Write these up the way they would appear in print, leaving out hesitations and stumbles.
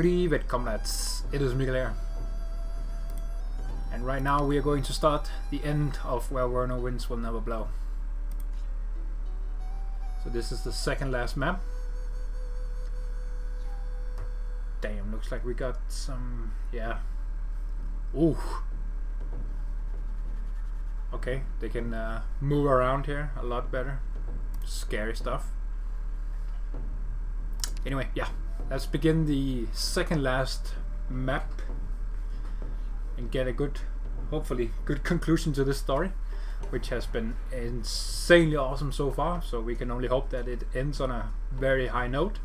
Privet comrades, it is Mikhail here. And right now we are going to start the end of Where Vernal Winds Will Never Blow. So this is the second last map. Damn, looks like we got some, yeah. Ooh. Okay, they can move around here a lot better. Scary stuff. Anyway, yeah. Let's begin the second last map and get a good, hopefully, good conclusion to this story, which has been insanely awesome so far, so we can only hope that it ends on a very high note.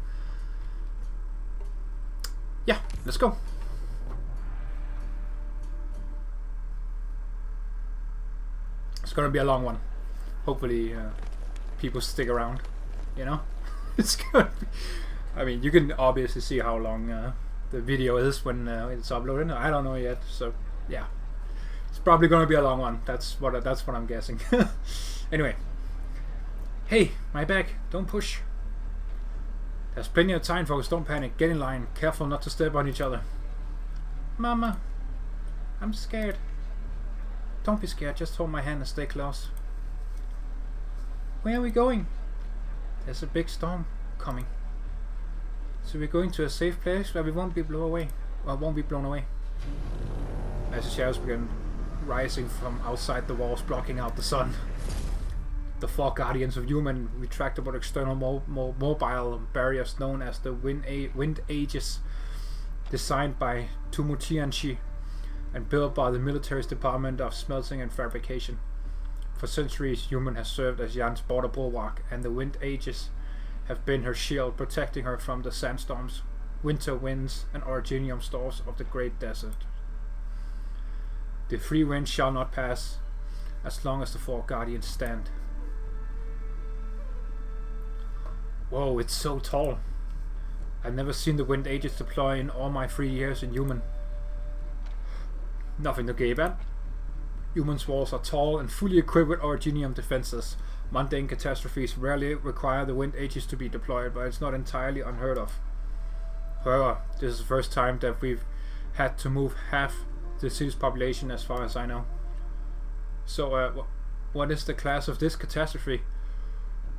Yeah, let's go. It's gonna be a long one. Hopefully people stick around, you know? It's gonna be, I mean, you can obviously see how long the video is when it's uploaded. I don't know yet, so yeah, it's probably gonna be a long one. That's what I'm guessing. Anyway, hey, my back, don't push. There's plenty of time, folks. Don't panic. Get in line. Careful not to step on each other. Mama, I'm scared. Don't be scared. Just hold my hand and stay close. Where are we going? There's a big storm coming. So we're going to a safe place where we won't be blown away. Or won't be blown away. As the shadows begin rising from outside the walls, blocking out the sun. The four guardians of human retractable external mobile barriers known as the Wind Ages, designed by Tumutianchi and built by the military's Department of Smelting and Fabrication. For centuries, human has served as Jan's border bulwark, and the Wind Ages have been her shield, protecting her from the sandstorms, winter winds, and orogenium storms of the Great Desert. The free wind shall not pass as long as the four guardians stand. Whoa, it's so tall. I've never seen the Wind Ages deploy in all my 3 years in human. Nothing to gape at. Human's walls are tall and fully equipped with orogenium defenses. Mundane catastrophes rarely require the Wind Ages to be deployed, but it's not entirely unheard of. However, this is the first time that we've had to move half the city's population, as far as I know. So, what is the class of this catastrophe?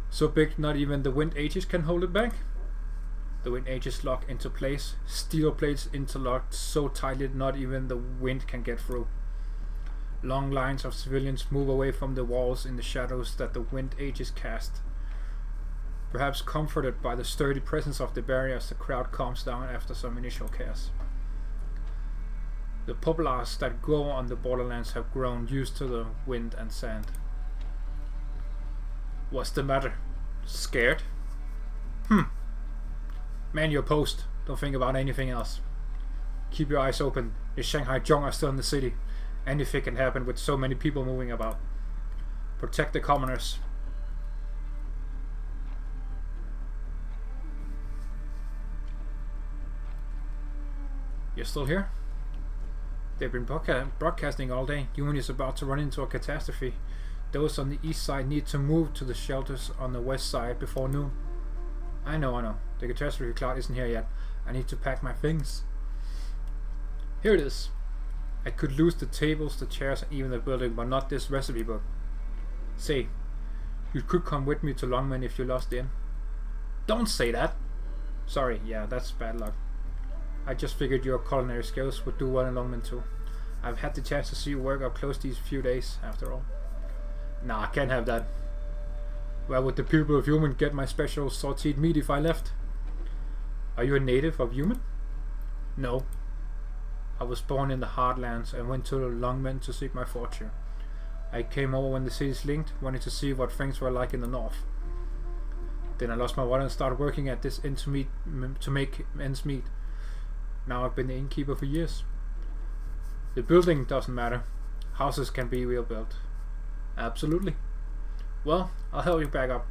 So big, not even the Wind Ages can hold it back? The Wind Ages lock into place, steel plates interlocked so tightly that not even the wind can get through. Long lines of civilians move away from the walls in the shadows that the Wind Ages cast. Perhaps comforted by the sturdy presence of the barriers, the crowd calms down after some initial chaos. The poplars that grow on the borderlands have grown used to the wind and sand. What's the matter? Scared? Man your post. Don't think about anything else. Keep your eyes open. The Shanghai Zhong are still in the city. Anything can happen with so many people moving about. Protect the commoners. You're still here? They've been broadcasting all day. Human is about to run into a catastrophe. Those on the east side need to move to the shelters on the west side before noon. I know. The catastrophe cloud isn't here yet. I need to pack my things. Here it is. I could lose the tables, the chairs, and even the building, but not this recipe book. Say, you could come with me to Longman if you lost in. Don't say that! Sorry, yeah, that's bad luck. I just figured your culinary skills would do well in Longman too. I've had the chance to see you work up close these few days, after all. Nah, I can't have that. Where would the people of Human get my special sauteed meat if I left? Are you a native of Human? No. I was born in the Heartlands and went to Longmen to seek my fortune. I came over when the cities linked, wanting to see what things were like in the north. Then I lost my wallet and started working at this inn to make ends meet. Now I've been the innkeeper for years. The building doesn't matter. Houses can be rebuilt. Absolutely. Well, I'll help you back up.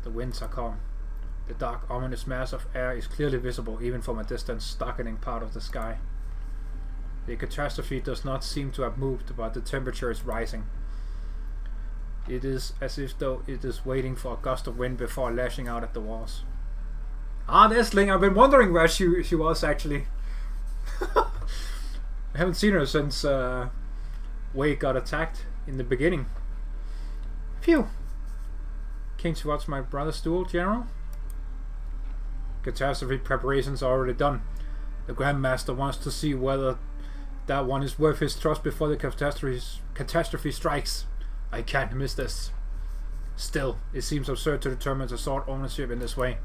The winds are calm. The dark, ominous mass of air is clearly visible, even from a distance, darkening part of the sky. The catastrophe does not seem to have moved, but the temperature is rising. It is as if though it is waiting for a gust of wind before lashing out at the walls. Ah, there's Ling. I've been wondering where she was actually. I haven't seen her since Wei got attacked in the beginning. Phew. Came to watch my brother's duel, General? Catastrophe preparations are already done. The Grandmaster wants to see whether that one is worth his trust before the catastrophe strikes. I can't miss this. Still, it seems absurd to determine the sword ownership in this way.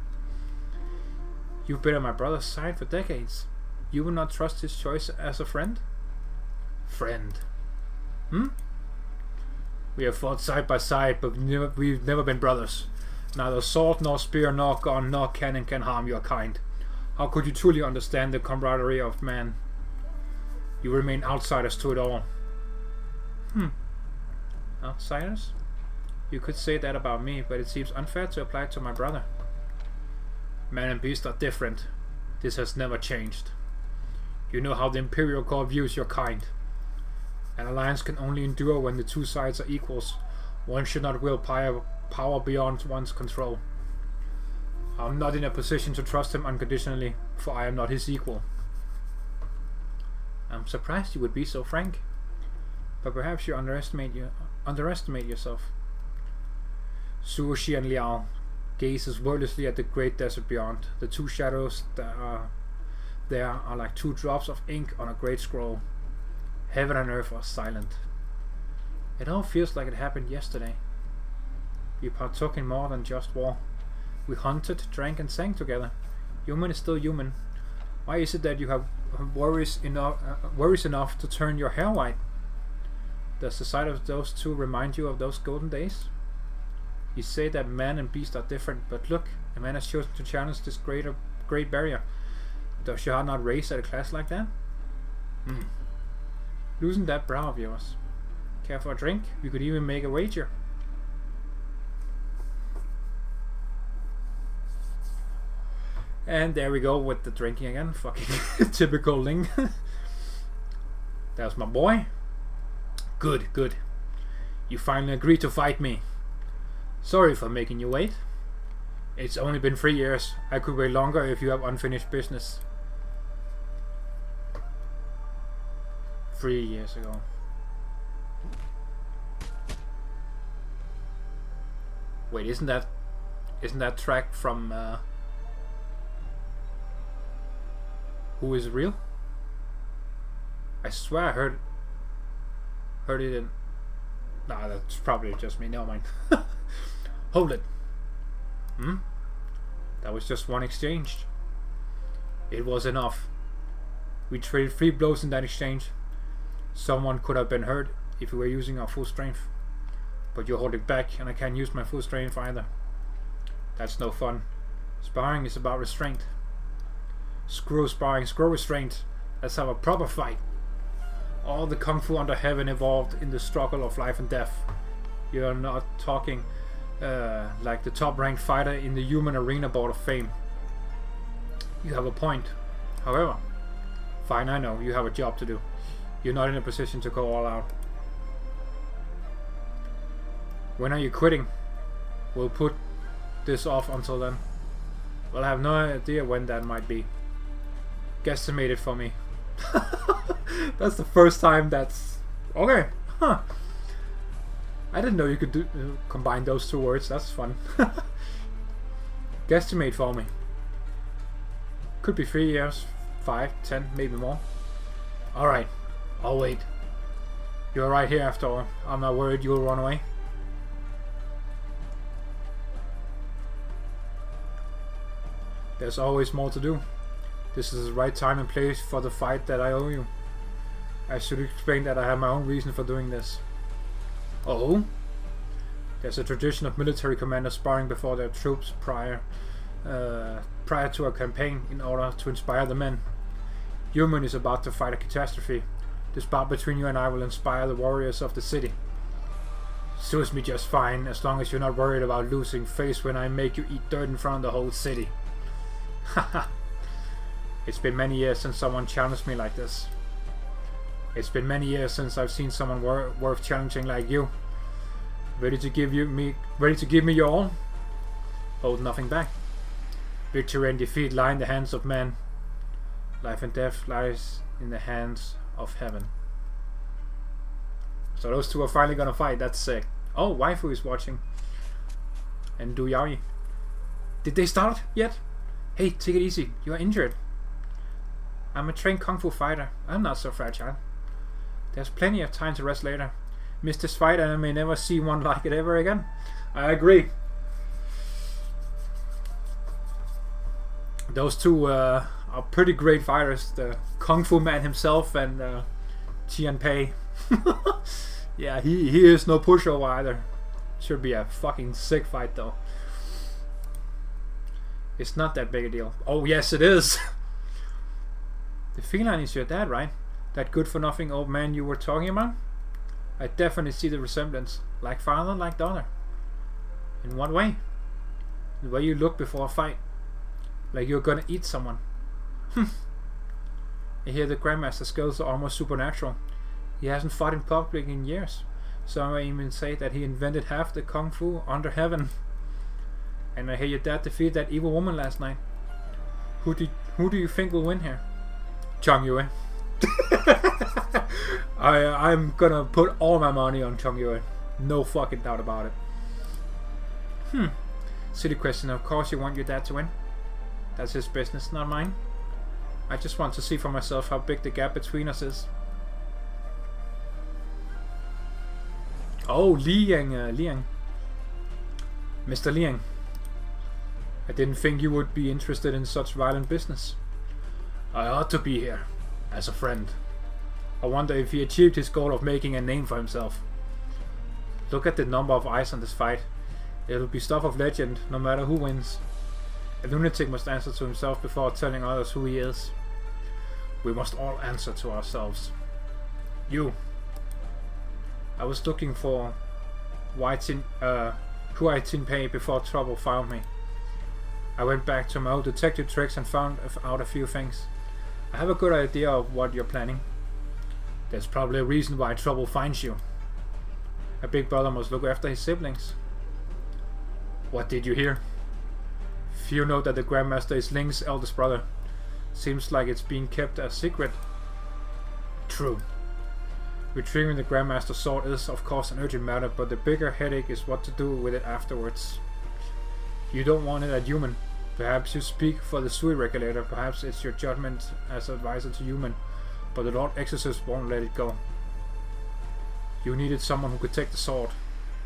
You've been on my brother's side for decades. You will not trust his choice as a friend? Friend. We have fought side by side, but we've never been brothers. Neither sword, nor spear, nor gun, nor cannon can harm your kind. How could you truly understand the camaraderie of man? You remain outsiders to it all. Outsiders? You could say that about me, but it seems unfair to apply it to my brother. Man and beast are different. This has never changed. You know how the Imperial Court views your kind. An alliance can only endure when the two sides are equals. One should not will power beyond one's control. I am not in a position to trust him unconditionally, for I am not his equal. I'm surprised you would be so frank. But perhaps you underestimate yourself. Su Shi and Liao gazes wordlessly at the great desert beyond. The two shadows that are there are like two drops of ink on a great scroll. Heaven and earth are silent. It all feels like it happened yesterday. We partook in more than just war. We hunted, drank and sang together. Human is still human. Why is it that you have worries enough to turn your hair white? Does the sight of those two remind you of those golden days? You say that man and beast are different, but look, a man has chosen to challenge this great barrier. Does your heart not raise at a class like that? Loosen that brow of yours. Care for a drink? We could even make a wager. And there we go with the drinking again. Fucking typical Ling. That was my boy. Good, good. You finally agreed to fight me. Sorry for making you wait. It's only been 3 years. I could wait longer if you have unfinished business. 3 years ago. Wait, isn't that track from Who Is Real? I swear I heard it in... Nah, that's probably just me. Never mind. Hold it. That was just one exchange. It was enough. We traded 3 blows in that exchange. Someone could have been hurt if we were using our full strength. But you're holding back and I can't use my full strength either. That's no fun. Sparring is about restraint. Screw sparring, screw restraint. Let's have a proper fight. All the kung fu under heaven evolved in the struggle of life and death. You're not talking like the top ranked fighter in the human arena board of fame. You have a point. However, fine, I know, you have a job to do. You're not in a position to go all out. When are you quitting? We'll put this off until then. Well, I have no idea when that might be. Guesstimate it for me. That's the first time that's... Okay, huh. I didn't know you could combine those two words. That's fun. Guesstimate for me. Could be 3 years, 5, 10, maybe more. Alright, I'll wait. You're right here after all. I'm not worried you'll run away. There's always more to do. This is the right time and place for the fight that I owe you. I should explain that I have my own reason for doing this. Oh? There's a tradition of military commanders sparring before their troops prior to a campaign in order to inspire the men. Human is about to fight a catastrophe. This bout between you and I will inspire the warriors of the city. Suits me just fine, as long as you're not worried about losing face when I make you eat dirt in front of the whole city. Haha. It's been many years since someone challenged me like this. It's been many years since I've seen someone worth challenging like you. Ready to give me your all? Hold nothing back. Victory and defeat lie in the hands of man. Life and death lies in the hands of heaven. So those two are finally gonna fight. That's sick. Oh, waifu is watching. And Du Yaoi. Did they start yet? Hey, take it easy. You are injured. I'm a trained kung fu fighter. I'm not so fragile. There's plenty of time to rest later. Miss this fight and I may never see one like it ever again. I agree. Those two are pretty great fighters. The Kung Fu Man himself and Tianpei. Yeah, he is no pushover either. Should be a fucking sick fight though. It's not that big a deal. Oh yes it is. The feline is your dad, right? That good for nothing old man you were talking about? I definitely see the resemblance. Like father, like daughter. In what way? The way you look before a fight. Like you're gonna eat someone. I hear the Grandmaster's skills are almost supernatural. He hasn't fought in public in years. Some may even say that he invented half the Kung Fu under heaven. And I hear your dad defeat that evil woman last night. Who do you think will win here? Chong Yue. I'm gonna put all my money on Chong Yue. No fucking doubt about it. Silly question. Of course you want your dad to win. That's his business, not mine. I just want to see for myself how big the gap between us is. Oh, Liang. Mr. Liang. I didn't think you would be interested in such violent business. I ought to be here, as a friend. I wonder if he achieved his goal of making a name for himself. Look at the number of eyes on this fight. It'll be stuff of legend, no matter who wins. A lunatic must answer to himself before telling others who he is. We must all answer to ourselves. You. I was looking for Huai Tianpei before trouble found me. I went back to my old detective tricks and found out a few things. I have a good idea of what you're planning. There's probably a reason why trouble finds you. A big brother must look after his siblings. What did you hear? Few know that the Grandmaster is Ling's eldest brother. Seems like it's being kept a secret. True. Retrieving the Grandmaster's sword is of course an urgent matter, but the bigger headache is what to do with it afterwards. You don't want it at human. Perhaps you speak for the Sui regulator, perhaps it's your judgment as advisor to human, but the Lord Exorcist won't let it go. You needed someone who could take the sword,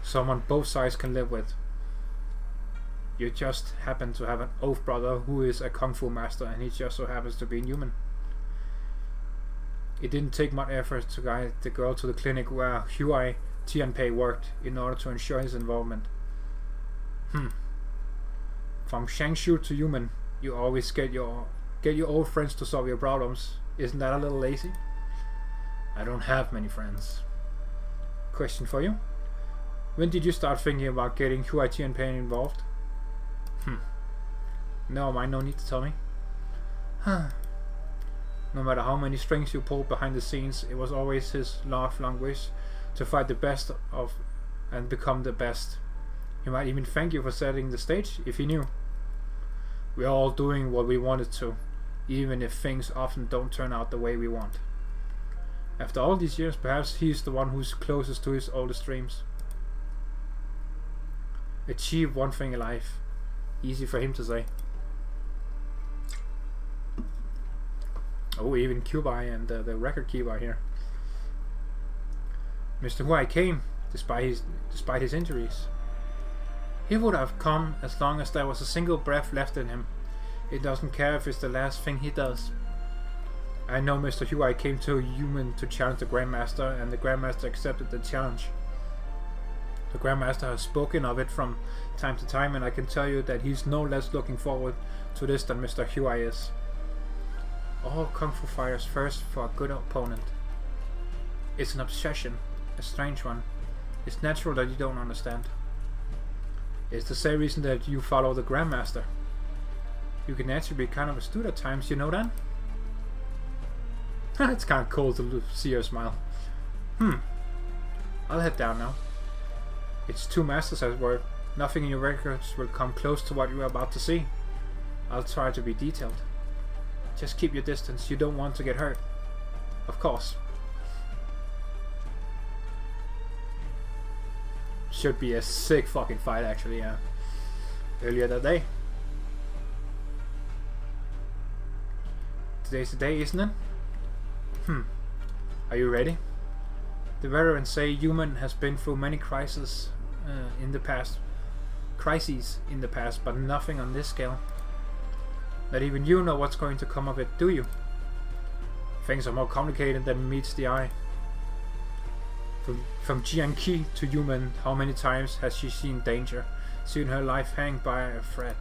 someone both sides can live with. You just happen to have an oath brother who is a kung fu master, and he just so happens to be human. It didn't take much effort to guide the girl to the clinic where Huai Tianpei worked in order to ensure his involvement. From Shangshu to human, you always get your old friends to solve your problems. Isn't that a little lazy? I don't have many friends. Question for you. When did you start thinking about getting Huai Tianpei involved? No, no need to tell me. No matter how many strings you pulled behind the scenes, it was always his lifelong wish to fight the best of and become the best. He might even thank you for setting the stage if he knew. We're all doing what we wanted to, even if things often don't turn out the way we want. After all these years, perhaps he's the one who's closest to his oldest dreams. Achieve one thing in life. Easy for him to say. Oh, even Kubai and the record keeper here. Mr. Huai came, despite his injuries. He would have come as long as there was a single breath left in him. He doesn't care if it's the last thing he does. I know Mr. Huai came to a human to challenge the Grandmaster, and the Grandmaster accepted the challenge. The Grandmaster has spoken of it from time to time, and I can tell you that he's no less looking forward to this than Mr. Huai is. All Kung Fu fighters thirst for a good opponent. It's an obsession, a strange one. It's natural that you don't understand. It's the same reason that you follow the Grandmaster. You can actually be kind of astute at times, you know that? It's kind of cool to see her smile. I'll head down now. It's 2 masters at work. Nothing in your records will come close to what you are about to see. I'll try to be detailed. Just keep your distance. You don't want to get hurt. Of course. Should be a sick fucking fight, actually, yeah. Earlier that day. Today's the day, isn't it? Are you ready? The veterans say human has been through many crises in the past, but nothing on this scale. Not even you know what's going to come of it, do you? Things are more complicated than meets the eye. From Jiangqi to human, how many times has she seen danger, seen her life hang by a thread?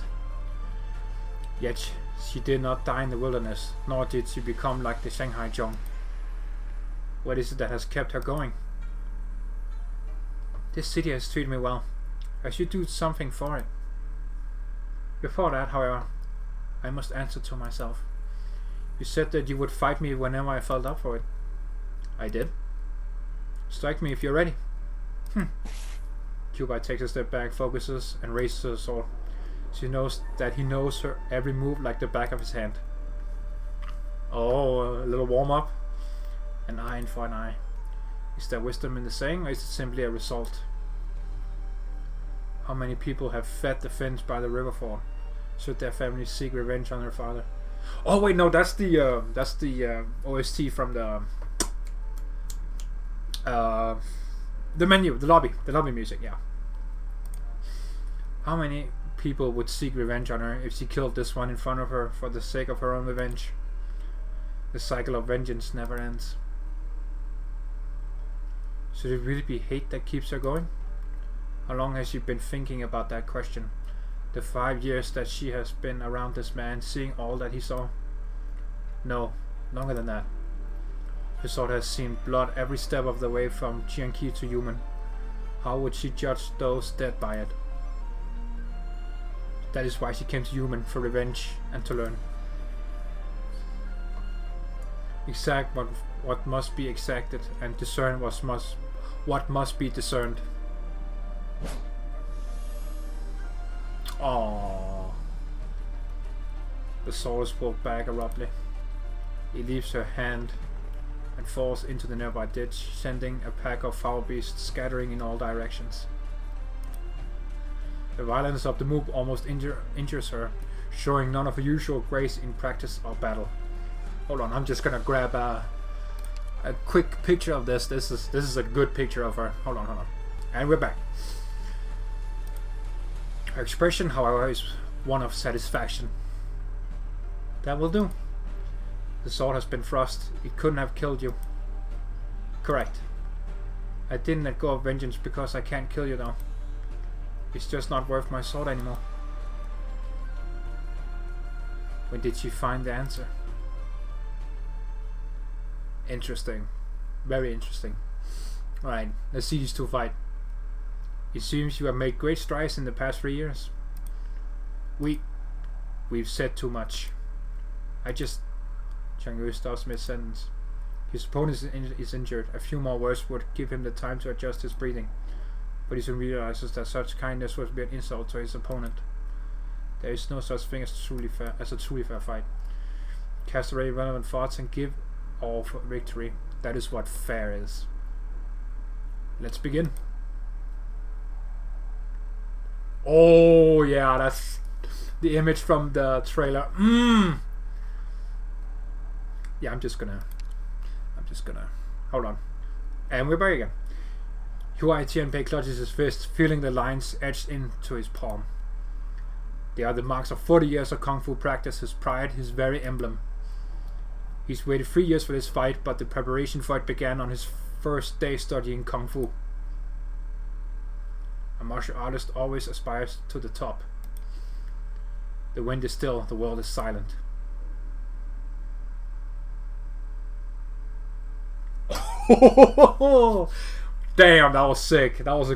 Yet she did not die in the wilderness, nor did she become like the Shanghai Zhong. What is it that has kept her going? This city has treated me well. I should do something for it. Before that, however, I must answer to myself. You said that you would fight me whenever I felt up for it. I did. Strike me if you're ready. Cuba takes a step back, focuses, and raises her sword. She knows that he knows her every move like the back of his hand. Oh, a little warm-up. An eye in for an eye. Is there wisdom in the saying, or is it simply a result? How many people have fed the Finns by the river ford? Should their families seek revenge on their father? Oh wait, no, that's the OST from the menu, the lobby music, yeah. How many people would seek revenge on her if she killed this one in front of her for the sake of her own revenge? The cycle of vengeance never ends. Should it really be hate that keeps her going? How long has she been thinking about that question? The 5 years that she has been around this man, seeing all that he saw? No, longer than that. Her sword has seen blood every step of the way from Jiangqi to human. How would she judge those dead by it? That is why she came to human, for revenge and to learn. Exact what must be exacted, and discern what must be discerned. Aww. The sword is pulled back abruptly. He leaves her hand and falls into the nearby ditch, sending a pack of foul beasts scattering in all directions. The violence of the move almost injures her, showing none of her usual grace in practice or battle. Hold on, I'm just gonna grab a quick picture of this. This is a good picture of her. Hold on. And we're back. Her expression, however, is one of satisfaction. That will do. The sword has been thrust. It couldn't have killed you. Correct. I didn't let go of vengeance because I can't kill you though. It's just not worth my sword anymore. When did she find the answer? Interesting. Very interesting. Alright, let's see these two fight. It seems you have made great strides in the past 3 years. We've said too much. Zhang Yu stops mid-sentence. His opponent is injured. A few more words would give him the time to adjust his breathing. But he soon realizes that such kindness would be an insult to his opponent. There is no such thing as a truly fair fight. Cast away relevant thoughts and give all for victory. That is what fair is. Let's begin. Oh yeah, that's the image from the trailer. Yeah, I'm just gonna hold on. And we're back again. Huai Tianpei clutches his fist, feeling the lines etched into his palm. They are the marks of 40 years of kung fu practice, his pride, his very emblem. He's waited 3 years for this fight, but the preparation for it began on his first day studying kung fu. A martial artist always aspires to the top. The wind is still, the world is silent. Damn, that was sick. That was a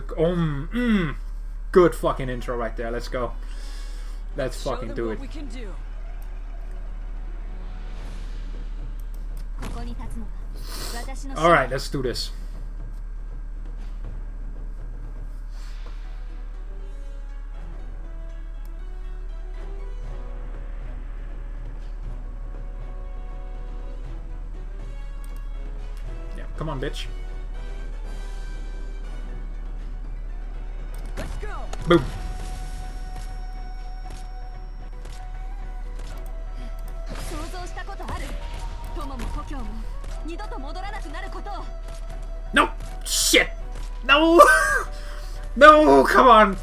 good fucking intro right there. Let's go. Let's fucking do it. Alright, let's do this. Come on, bitch. Let's go. Boom. No! Shit! No! No! Come on!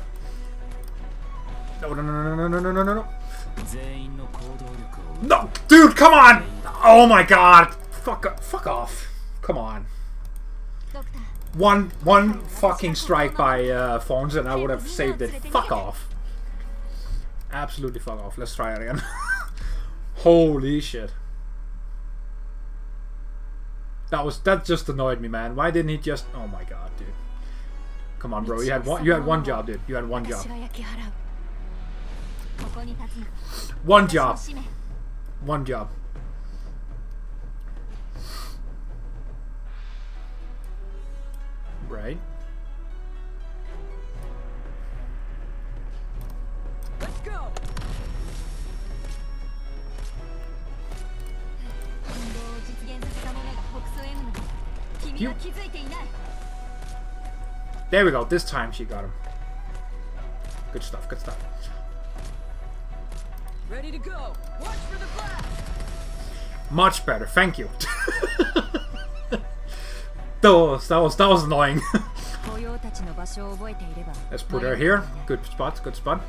No, no, no, no, no, no, no, no, no. No! Dude, come on! Oh my god! Fuck off. Come on. One fucking strike by Fawns and I would have saved it. Fuck off. Absolutely fuck off. Let's try it again. Holy shit. That just annoyed me, man. Why didn't he just... Oh my god, dude. Come on, bro. You had one job, dude. You had one job. One job. One job. Right. Let's go. You. There we go. This time she got him. Good stuff. Good stuff. Ready to go. Watch for the blast. Much better. Thank you. that was annoying. Let's put her here. Good spot. Good spot.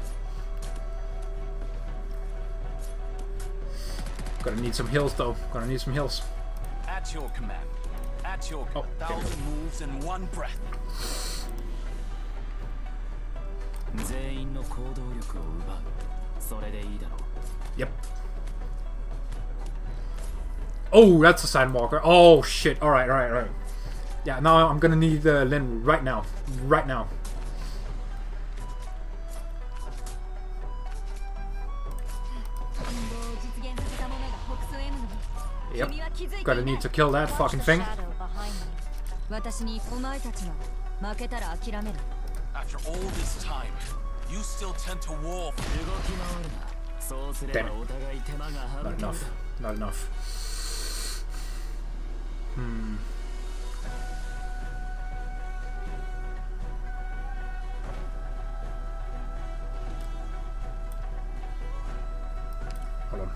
Gonna need some heals though. Gonna need some heals. At your command. At your 1,000 moves in one breath. Yep. Oh, that's a Sandwalker. Oh shit. Alright, alright, alright. Yeah, now I'm gonna need Lin right now. Right now. Yep. Gotta need to kill that fucking thing. After all this time, you still tend to war. Damn it. Not enough. Not enough. Hold on.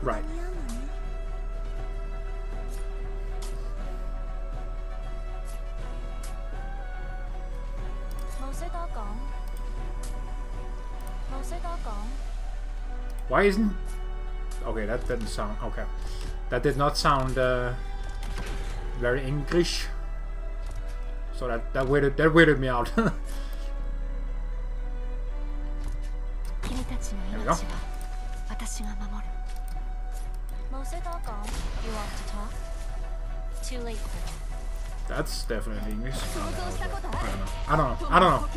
Right. Why isn't... Okay, that didn't sound... Okay. That did not sound very English. So that weirded me out. There we go. Too late for that. That's definitely English. I don't know. I don't know.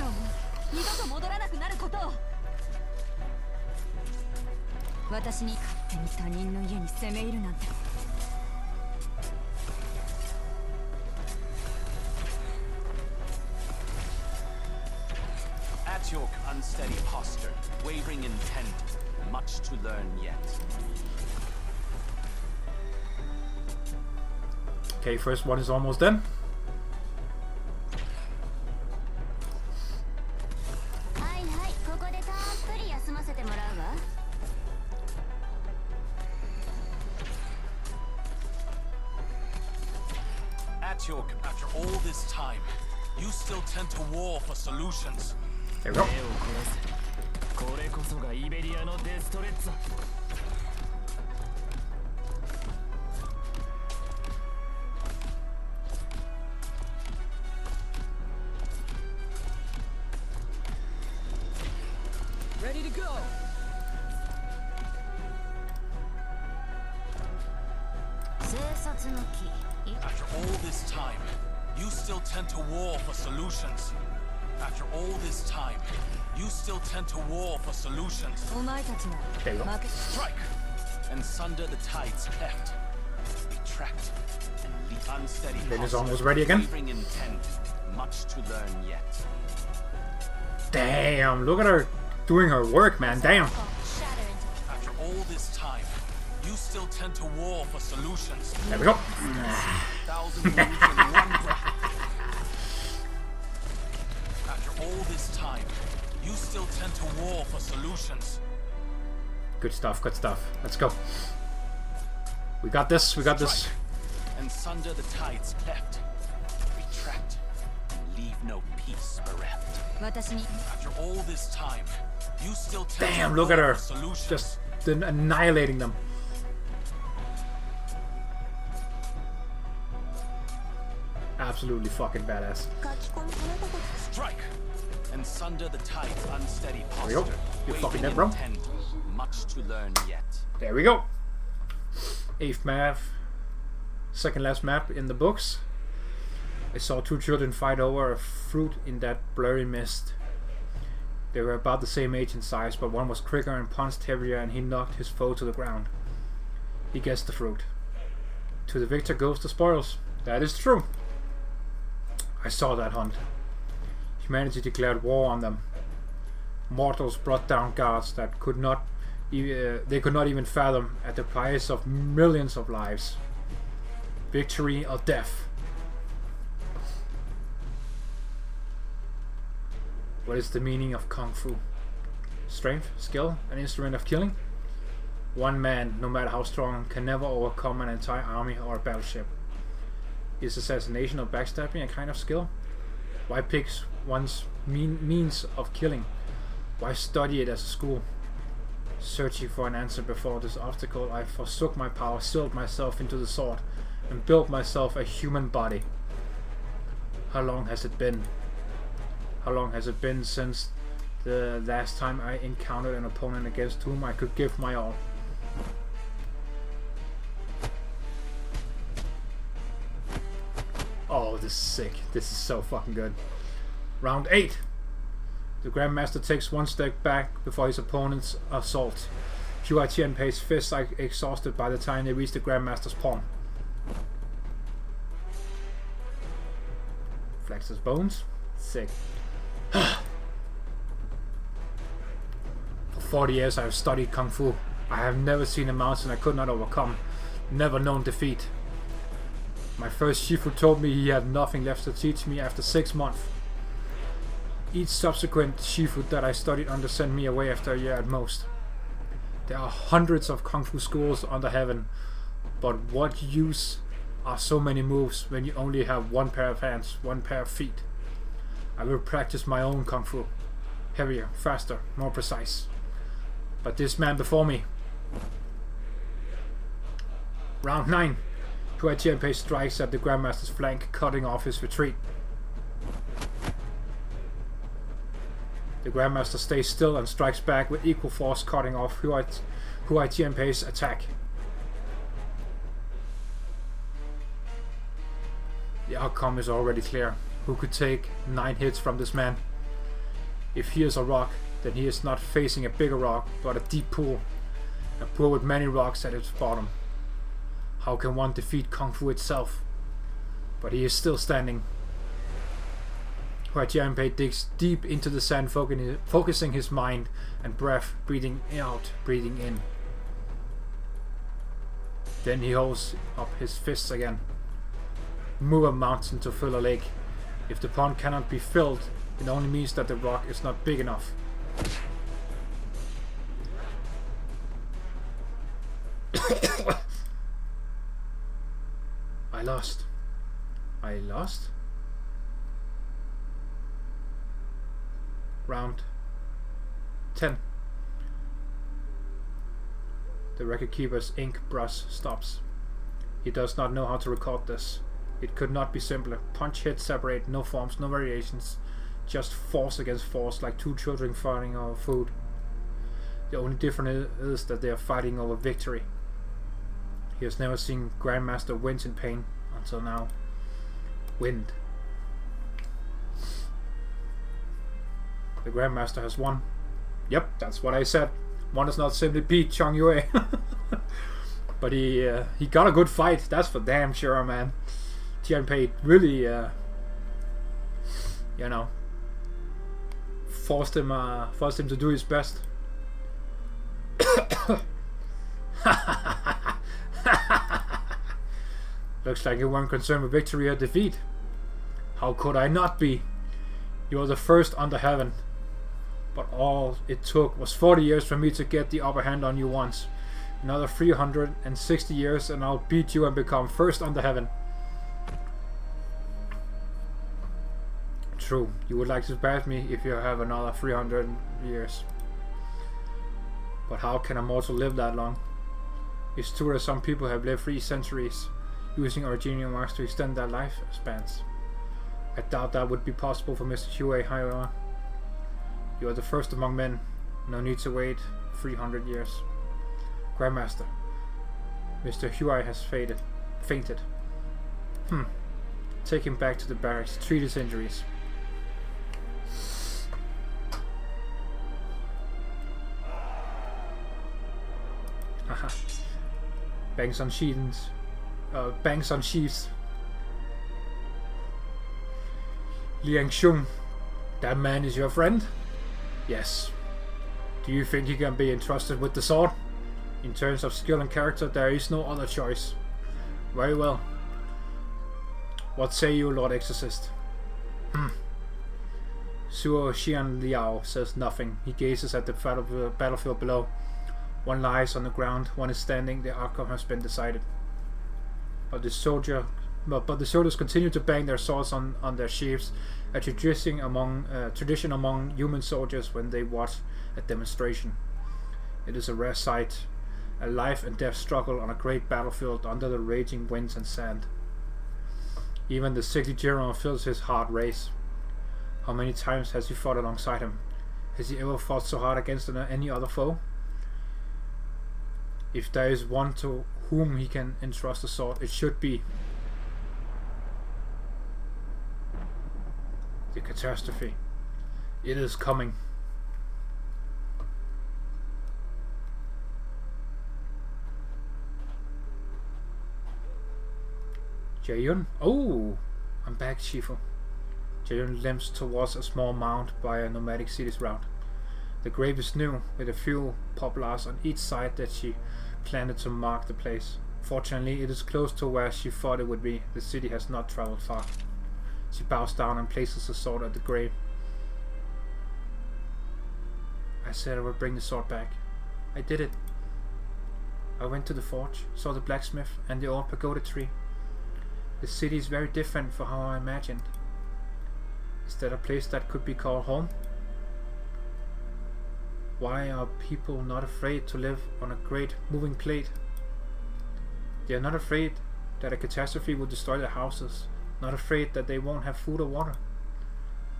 At your unsteady posture, wavering intent, much to learn yet. Okay, first one is almost done. After all this time, you still tend to war for solutions. There we go. Ready to go. After all this time, you still tend to war for solutions. After all this time, you still tend to war for solutions. There we go. Strike and sunder the tides cleft. Retract and leap unsteady. Lin is almost ready again. Wavering intent, much to learn yet. Damn, look at her doing her work, man. Damn. After all this time, you still tend to war for solutions. There we go. 1,000 moves in one breath. After all this time, you still tend to war for solutions. Good stuff, good stuff. Let's go. We got this, we got this. And sunder the tides cleft. Retract and leave no peace bereft. After all this time, you still tend Damn, to look at war her. for solutions. Just annihilating them. Absolutely fucking badass. Strike and sunder the tide's unsteady There we go. posture. You fucking waving dead, bro. intent. Much to learn yet. There we go. 8th map. Second last map in the books. I saw 2 children fight over a fruit in that blurry mist. They were about the same age and size, but one was quicker and punched heavier, and he knocked his foe to the ground. He gets the fruit. To the victor goes the spoils. That is true. I saw that hunt. Humanity declared war on them. Mortals brought down gods that could not even fathom at the price of millions of lives. Victory or death. What is the meaning of Kung Fu? Strength, skill, an instrument of killing? One man, no matter how strong, can never overcome an entire army or a battleship. Is assassination or backstabbing a kind of skill? Why pick one's means of killing? Why study it as a school? Searching for an answer before this obstacle, I forsook my power, sealed myself into the sword, and built myself a human body. How long has it been? How long has it been since the last time I encountered an opponent against whom I could give my all? Oh, this is sick. This is so fucking good. Round 8. The Grandmaster takes one step back before his opponent's assault. Hua Tianpei's fists are exhausted by the time they reach the Grandmaster's palm. Flex his bones. Sick. For 40 years I have studied Kung Fu. I have never seen a mountain I could not overcome. Never known defeat. My first Shifu told me he had nothing left to teach me after 6 months. Each subsequent Shifu that I studied under sent me away after a year at most. There are hundreds of Kung Fu schools under heaven, but what use are so many moves when you only have one pair of hands, one pair of feet? I will practice my own Kung Fu. Heavier, faster, more precise. But this man before me. Round 9. Hua Tianpei strikes at the Grandmaster's flank, cutting off his retreat. The Grandmaster stays still and strikes back with equal force, cutting off Hua Tianpei's attack. The outcome is already clear. Who could take 9 hits from this man? If he is a rock, then he is not facing a bigger rock, but a deep pool. A pool with many rocks at its bottom. How can one defeat Kung Fu itself? But he is still standing. Hua Tianpei digs deep into the sand, focusing his mind and breath, breathing out, breathing in. Then he holds up his fists again. Move a mountain to fill a lake. If the pond cannot be filled, it only means that the rock is not big enough. I lost. I lost? Round 10. The record keeper's ink brush stops. He does not know how to record this. It could not be simpler. Punch, hit, separate, no forms, no variations. Just force against force, like 2 children fighting over food. The only difference is that they are fighting over victory. He has never seen Grandmaster wince in pain until now. Wind. The Grandmaster has won. Yep, that's what I said. One does not simply beat Chong Yue. But he got a good fight. That's for damn sure, man. Tianpei really, forced him to do his best. Looks like you weren't concerned with victory or defeat. How could I not be? You are the first under heaven. But all it took was 40 years for me to get the upper hand on you once. Another 360 years and I'll beat you and become first under heaven. True, you would like to surpass me if you have another 300 years. But how can a mortal live that long? It's true that some people have lived 3 centuries, using original marks to extend their lifespans. I doubt that would be possible for Mr. Huey, however. You are the first among men. No need to wait 300 years. Grandmaster, Mr. Huey has fainted. Take him back to the barracks. Treat his injuries. Haha. Bangs on sheaths. Bangs on sheaths. Liang Shung, that man is your friend? Yes. Do you think he can be entrusted with the sword? In terms of skill and character, there is no other choice. Very well. What say you, Lord Exorcist? Suo Xian Liao says nothing. He gazes at the battlefield below. One lies on the ground, one is standing. The outcome has been decided. But the soldiers continue to bang their swords on their sheaths, a tradition among human soldiers when they watch a demonstration. It is a rare sight, a life and death struggle on a great battlefield under the raging winds and sand. Even the sickly general feels his heart race. How many times has he fought alongside him? Has he ever fought so hard against any other foe? If there is one to whom he can entrust the sword, it should be the catastrophe. It is coming. Jaeyun? Oh! I'm back, Shifu. Jaeyun limps towards a small mound by a nomadic city's route. The grave is new, with a few poplars on each side that she planted to mark the place. Fortunately, it is close to where she thought it would be. The city has not traveled far. She bows down and places the sword at the grave. I said I would bring the sword back. I did it. I went to the forge, saw the blacksmith and the old pagoda tree. The city is very different from how I imagined. Is that a place that could be called home? Why are people not afraid to live on a great moving plate? They are not afraid that a catastrophe will destroy their houses, not afraid that they won't have food or water.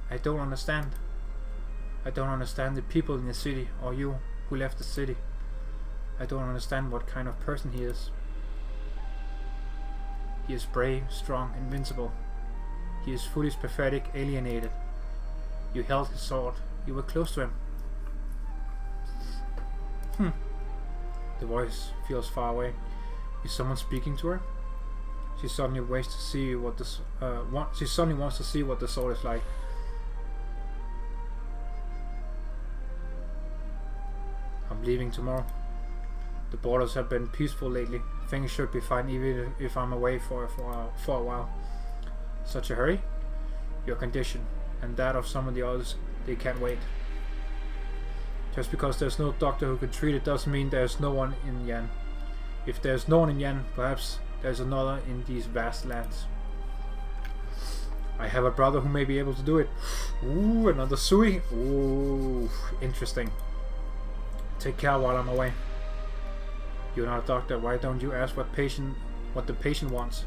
I don't understand. I don't understand the people in the city, or you who left the city. I don't understand what kind of person he is. He is brave, strong, invincible. He is foolish, pathetic, alienated. You held his sword. You were close to him. The voice feels far away. Is someone speaking to her? She suddenly wants to see what the sword is like. I'm leaving tomorrow. The borders have been peaceful lately. Things should be fine even if I'm away for a while. Such a hurry? Your condition, and that of some of the others, they can't wait. Just because there's no doctor who can treat it doesn't mean there's no one in Yan. If there's no one in Yan, perhaps there's another in these vast lands. I have a brother who may be able to do it. Ooh, another Sui. Ooh, interesting. Take care while I'm away. You're not a doctor. Why don't you ask what the patient wants?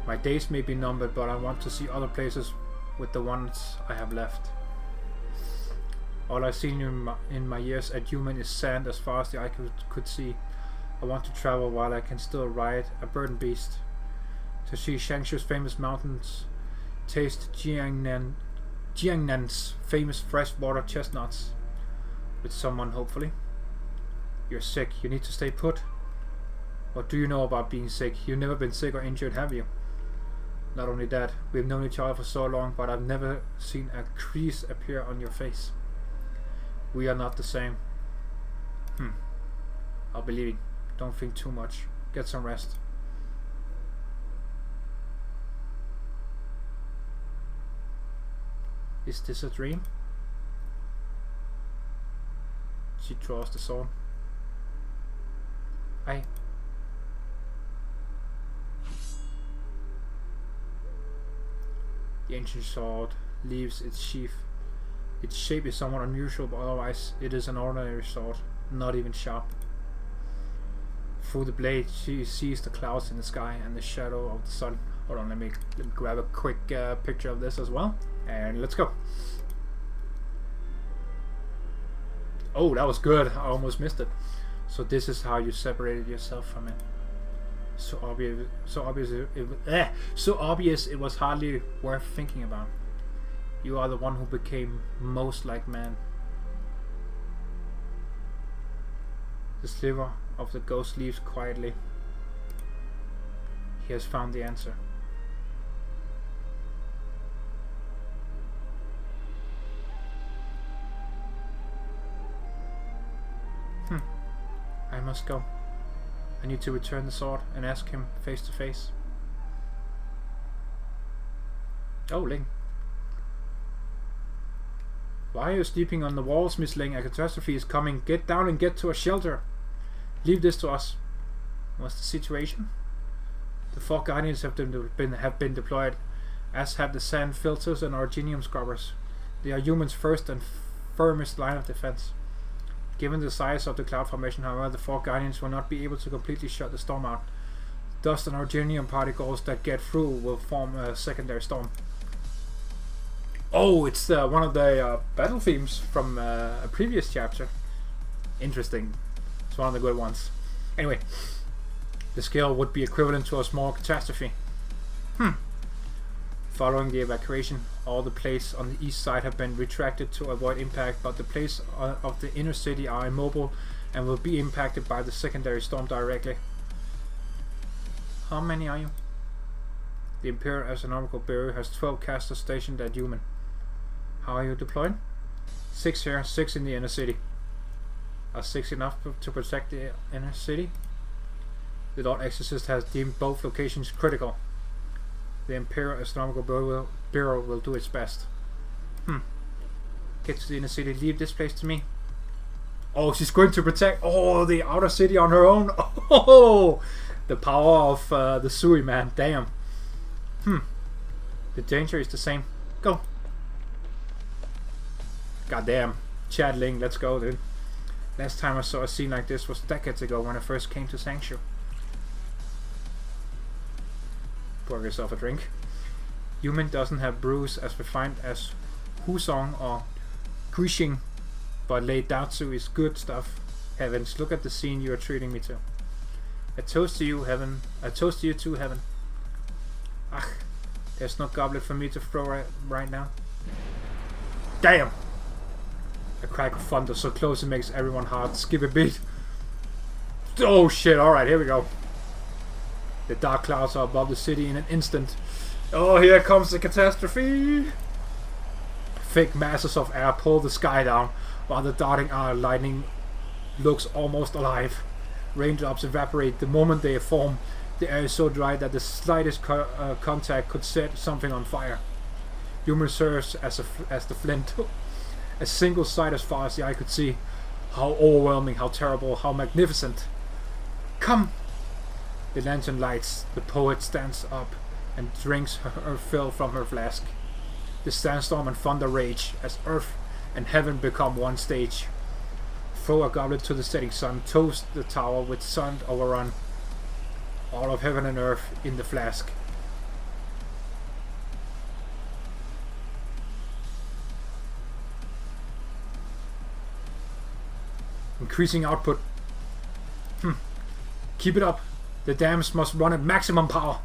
My days may be numbered, but I want to see other places with the ones I have left. All I've seen in my years at human is sand as far as the eye could see. I want to travel while I can still ride a burden beast. To see Shangshu's famous mountains, taste Jiangnan's famous freshwater chestnuts. With someone, hopefully. You're sick. You need to stay put. What do you know about being sick? You've never been sick or injured, have you? Not only that, we've known each other for so long, but I've never seen a crease appear on your face. We are not the same. I'll believe you. Don't think too much. Get some rest. Is this a dream? She draws the sword. Aye. The ancient sword leaves its sheath. Its shape is somewhat unusual, but otherwise it is an ordinary sword, not even sharp. Through the blade she sees the clouds in the sky and the shadow of the sun. Hold on, let me grab a quick picture of this as well, and let's go. Oh, that was good. I almost missed it. So this is how you separated yourself from it. So obvious it was hardly worth thinking about. You are the one who became most like man. The sliver of the ghost leaves quietly. He has found the answer. I must go. I need to return the sword and ask him face to face. Oh, Ling. Why are you sleeping on the walls, Miss Ling? A catastrophe is coming. Get down and get to a shelter. Leave this to us. What's the situation? The 4 guardians have been deployed, as have the sand filters and orgenium scrubbers. They are humans' first and firmest line of defense. Given the size of the cloud formation, however, the 4 guardians will not be able to completely shut the storm out. Dust and orgenium particles that get through will form a secondary storm. Oh, it's one of the battle themes from a previous chapter. Interesting. It's one of the good ones. Anyway, the scale would be equivalent to a small catastrophe. Following the evacuation, all the places on the east side have been retracted to avoid impact, but the places of the inner city are immobile and will be impacted by the secondary storm directly. How many are you? The Imperial Astronomical Bureau has 12 casters stationed at Human. How are you deployed? 6 here, 6 in the inner city. Are 6 enough to protect the inner city? The Lord Exorcist has deemed both locations critical. The Imperial Astronomical Bureau will do its best. Get to the inner city. Leave this place to me. Oh, she's going to protect the outer city on her own. Oh, the power of the Sui man. Damn. The danger is the same. Go. Goddamn. Chad Ling, let's go, dude. Last time I saw a scene like this was decades ago when I first came to Sanctuary. Pour yourself a drink. Human doesn't have brews as refined as Husong or Guixing, but Lei Daozu is good stuff. Heavens, look at the scene you are treating me to. A toast to you, heaven. A toast to you too, heaven. Ach, there's no goblet for me to throw right now. Damn! A crack of thunder so close it makes everyone's heart skip a beat. Oh shit, alright, here we go. The dark clouds are above the city in an instant. Oh, here comes the catastrophe! Thick masses of air pull the sky down, while the darting lightning looks almost alive. Raindrops evaporate the moment they form. The air is so dry that the slightest contact could set something on fire. Human serves as the flint. A single sight as far as the eye could see. How overwhelming, how terrible, how magnificent. Come! The lantern lights. The poet stands up and drinks her fill from her flask. The sandstorm and thunder rage as earth and heaven become one stage. Throw a goblet to the setting sun. Toast the tower with sun overrun. All of heaven and earth in the flask. Increasing output. Keep it up. The dams must run at maximum power.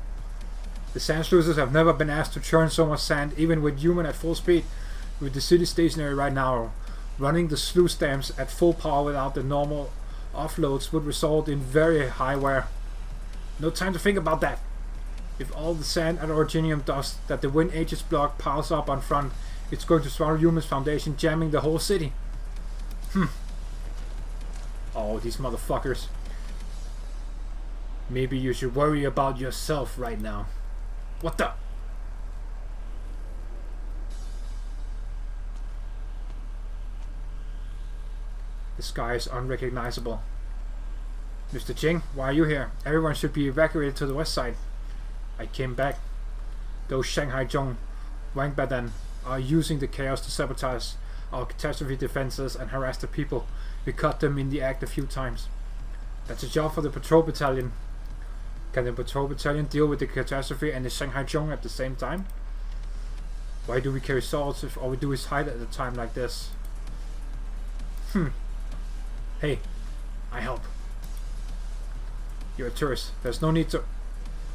The sand sluices have never been asked to churn so much sand, even with human at full speed. With the city stationary right now, running the sluice dams at full power without the normal offloads would result in very high wear. No time to think about that. If all the sand and orogenium dust that the Wind Aegis block piles up on front, it's going to swallow humans' foundation, jamming the whole city. Oh, these motherfuckers. Maybe you should worry about yourself right now. What the? The sky is unrecognizable. Mr. Ching, why are you here? Everyone should be evacuated to the west side. I came back. Those Shanghai Zhong Wangbadan are using the chaos to sabotage our catastrophe defenses and harass the people. We caught them in the act a few times. That's a job for the patrol battalion. Can the patrol battalion deal with the catastrophe and the Shanghai Zhong at the same time? Why do we carry swords if all we do is hide at a time like this? Hey, I help. You're a tourist. There's no need to...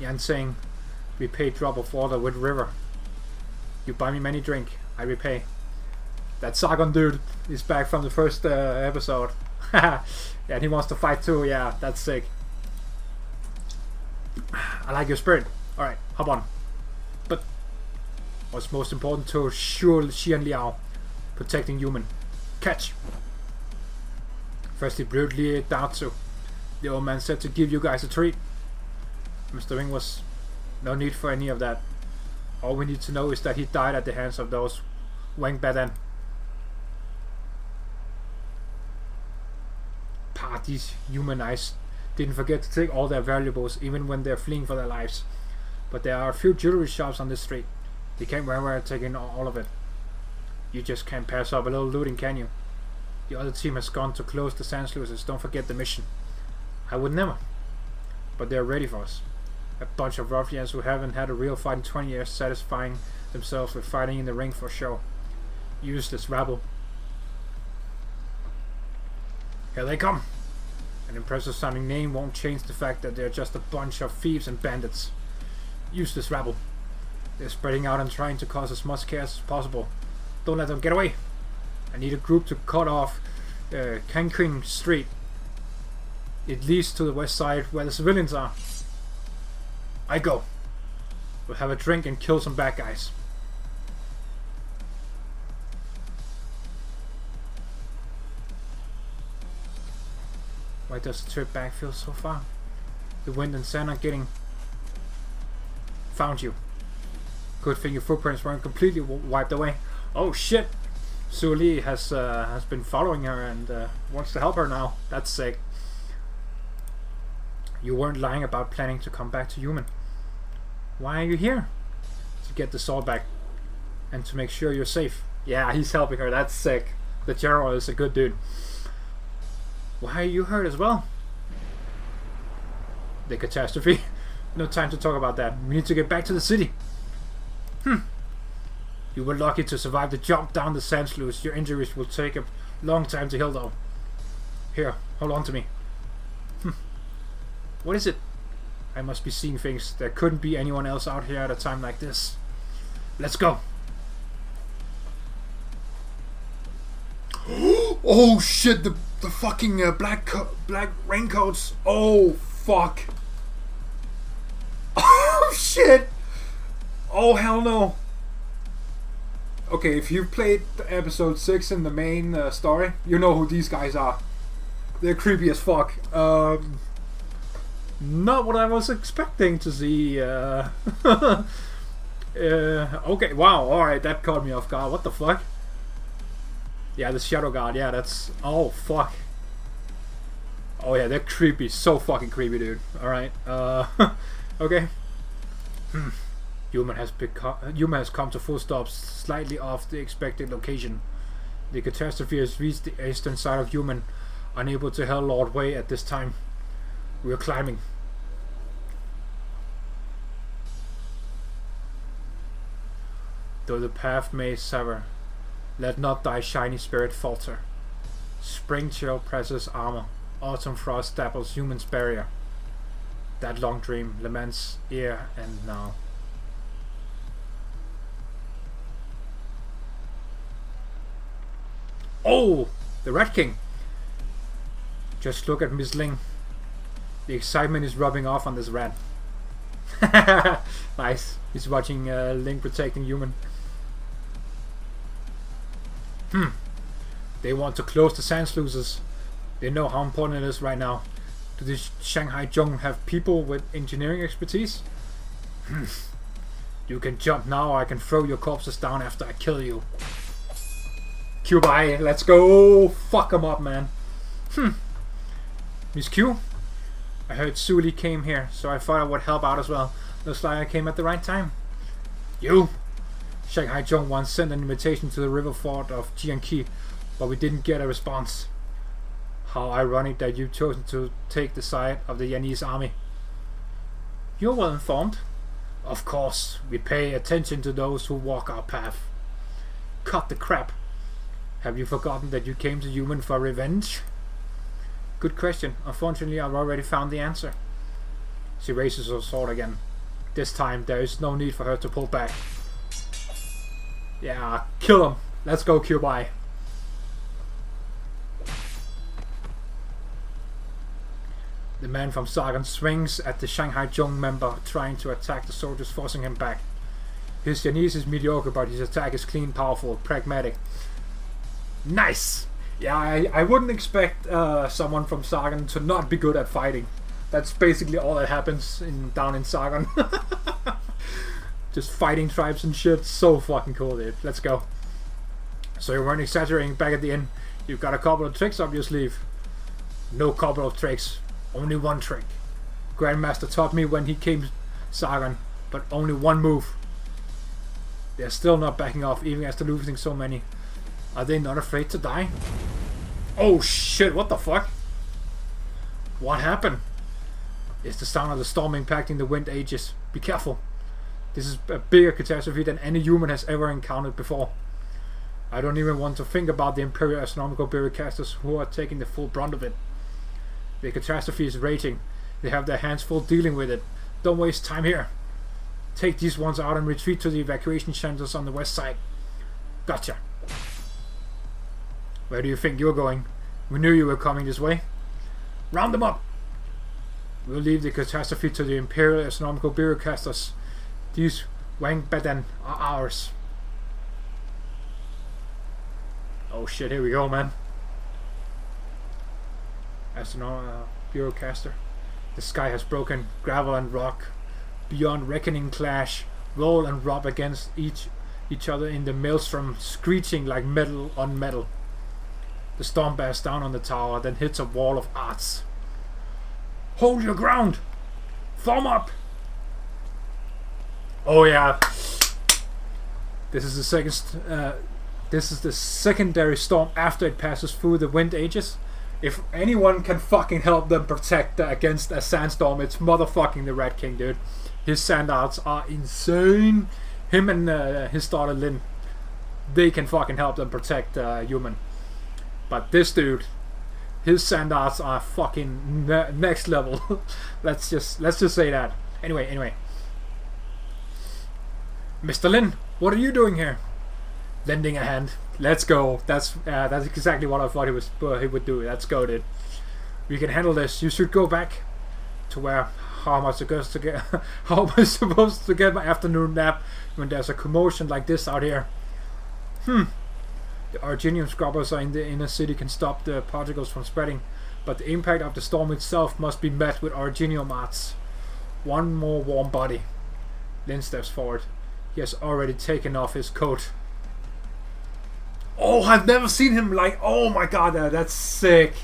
Yan saying, we pay drop of water with river. You buy me many drink, I repay. That Sargon dude is back from the first episode. Yeah, and he wants to fight too. Yeah, that's sick. I like your spirit. Alright, hop on. But what's most important to Shu Xian Liao? Protecting human. Catch! Firstly, brutally outtro. The old man said to give you guys a treat. Mr. Wing was no need for any of that. All we need to know is that he died at the hands of those Wangbadan. These humanites didn't forget to take all their valuables even when they're fleeing for their lives. But there are a few jewelry shops on this street. They can't run away taking all of it. You just can't pass up a little looting, can you? The other team has gone to close the sand sluices. Don't forget the mission. I would never. But they're ready for us. A bunch of ruffians who haven't had a real fight in 20 years, satisfying themselves with fighting in the ring for show. Useless rabble. Here they come. An impressive sounding name won't change the fact that they're just a bunch of thieves and bandits. Useless rabble. They're spreading out and trying to cause as much chaos as possible. Don't let them get away. I need a group to cut off Kanking Street. It leads to the west side where the civilians are. I go. We'll have a drink and kill some bad guys. Why does the trip back feel so far? The wind and sand are getting... Found you. Good thing your footprints weren't completely wiped away. Oh shit! Su Li has been following her and wants to help her now. That's sick. You weren't lying about planning to come back to human. Why are you here? To get the sword back. And to make sure you're safe. Yeah, he's helping her. That's sick. The general is a good dude. Why are you hurt as well? The catastrophe. No time to talk about that. We need to get back to the city. You were lucky to survive the jump down the sand sluice. Your injuries will take a long time to heal though. Here, hold on to me. What is it? I must be seeing things. There couldn't be anyone else out here at a time like this. Let's go. Oh shit, the fucking black raincoats. Oh fuck. Oh shit. Oh hell no. Okay, if you've played episode 6 in the main story, you know who these guys are. They're creepy as fuck. Not what I was expecting to see. Okay, wow, alright, that caught me off guard. What the fuck? Yeah, the Shadow Guard, yeah, that's... Oh, fuck. Oh yeah, they're creepy. So fucking creepy, dude. Alright, okay. Human has come to full stops, slightly off the expected location. The catastrophe has reached the eastern side of human, unable to hell Lord Way at this time. We are climbing. Though the path may sever, let not thy shiny spirit falter. Spring chill presses armor, autumn frost dapples human's barrier. That long dream laments here and now. Oh! The Rat King! Just look at Miss Ling. The excitement is rubbing off on this rat. Nice. He's watching Link protecting human. They want to close the sand sluices. They know how important it is right now. Do the Shanghai Zhong have people with engineering expertise? You can jump now, or I can throw your corpses down after I kill you. Q bye, let's go! Fuck them up, man. Miss Q? I heard Suli came here, so I thought I would help out as well. Looks like I came at the right time. You? Shanghai Zhong once sent an invitation to the river fort of Jiangqi, but we didn't get a response. How ironic that you've chosen to take the side of the Yanese army. You're well informed. Of course, we pay attention to those who walk our path. Cut the crap. Have you forgotten that you came to human for revenge? Good question. Unfortunately, I've already found the answer. She raises her sword again. This time, there is no need for her to pull back. Yeah, kill him. Let's go, Q-Bye. The man from Sargon swings at the Shanghai Zhong member, trying to attack the soldiers, forcing him back. His Chinese is mediocre, but his attack is clean, powerful, pragmatic. Nice! Yeah, I wouldn't expect someone from Sargon to not be good at fighting. That's basically all that happens down in Sargon. Just fighting tribes and shit. So fucking cool, dude. Let's go. So you weren't exaggerating back at the end. You've got a couple of tricks up your sleeve. No couple of tricks. Only one trick. Grandmaster taught me when he came Sargon, but only one move. They're still not backing off, even after losing so many. Are they not afraid to die? Oh shit, what the fuck? What happened? It's the sound of the storm impacting the wind ages. Be careful. This is a bigger catastrophe than any human has ever encountered before. I don't even want to think about the Imperial Astronomical Bureaucrats who are taking the full brunt of it. The catastrophe is raging. They have their hands full dealing with it. Don't waste time here. Take these ones out and retreat to the evacuation shelters on the west side. Gotcha. Where do you think you're going? We knew you were coming this way. Round them up! We'll leave the catastrophe to the Imperial Astronomical Bureaucrats. These Wang Badan are ours. Oh shit, here we go, man. Bureaucaster. The sky has broken. Gravel and rock. Beyond reckoning clash. Roll and rub against each other in the maelstrom, screeching like metal on metal. The storm bears down on the tower, then hits a wall of arts. Hold your ground! Form up! Oh yeah. This is the secondary storm after it passes through the wind ages. If anyone can fucking help them protect against a sandstorm, it's motherfucking the Rat King, dude. His sand arts are insane. Him and his daughter Lynn, they can fucking help them protect human. But this dude, his sand arts are fucking next level. let's just say that. Anyway. Mr. Lin, what are you doing here? Lending a hand. Let's go. That's exactly what I thought he would do. Let's go, dude. We can handle this. You should go back to where. How am I supposed to get my afternoon nap when there's a commotion like this out here? The Arginium scrubbers are in the inner city, can stop the particles from spreading, but the impact of the storm itself must be met with Arginium arts. One more warm body. Lin steps forward. He has already taken off his coat. Oh, I've never seen him like. Oh my god, that's sick.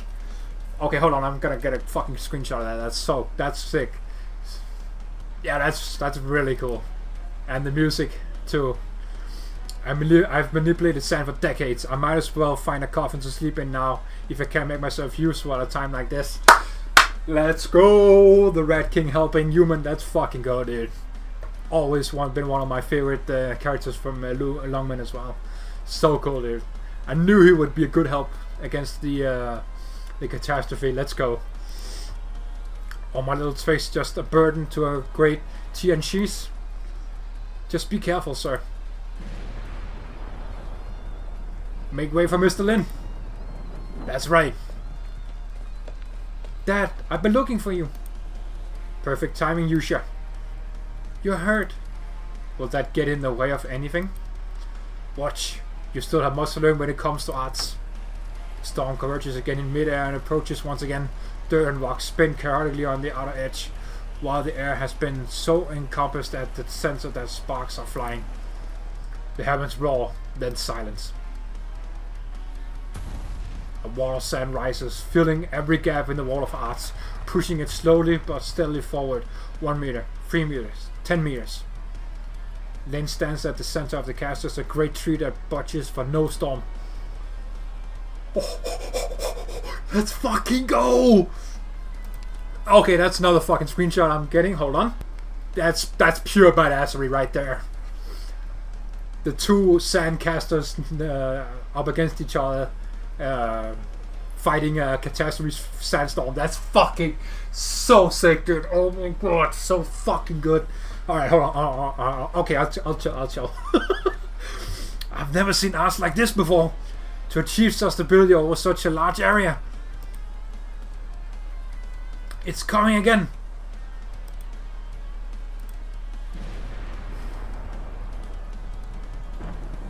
Okay, hold on. I'm gonna get a fucking screenshot of that. That's sick. Yeah, that's really cool. And the music too. I've manipulated sand for decades. I might as well find a coffin to sleep in now if I can't make myself useful at a time like this. Let's go! The Rat King helping human. That's fucking go, dude. Always been one of my favorite characters from Longman as well. So cool, dude. I knew he would be a good help against the catastrophe. Let's go. Oh, my little face, just a burden to a great Tianxi's. Just be careful, sir. Make way for Mr. Lin. That's right. Dad, I've been looking for you. Perfect timing, Yusha. You're hurt. Will that get in the way of anything? Watch. You still have much to learn when it comes to arts. Storm converges again in midair and approaches once again. Dirt and rocks spin chaotically on the outer edge, while the air has been so encompassed that the sensor that sparks are flying. The heavens roar, then silence. A wall of sand rises, filling every gap in the wall of arts, pushing it slowly but steadily forward. 1 meter, 3 meters, 10 meters. Lane stands at the center of the casters, a great tree that budges for no storm. Oh, let's fucking go! Okay, that's another fucking screenshot I'm getting. Hold on. That's pure badassery right there. The two sandcasters up against each other, fighting a catastrophe sandstorm. That's fucking so sick, dude. Oh my god, so fucking good. Alright, hold on. Okay, I'll chill. I've never seen arts like this before. To achieve such stability over such a large area. It's coming again.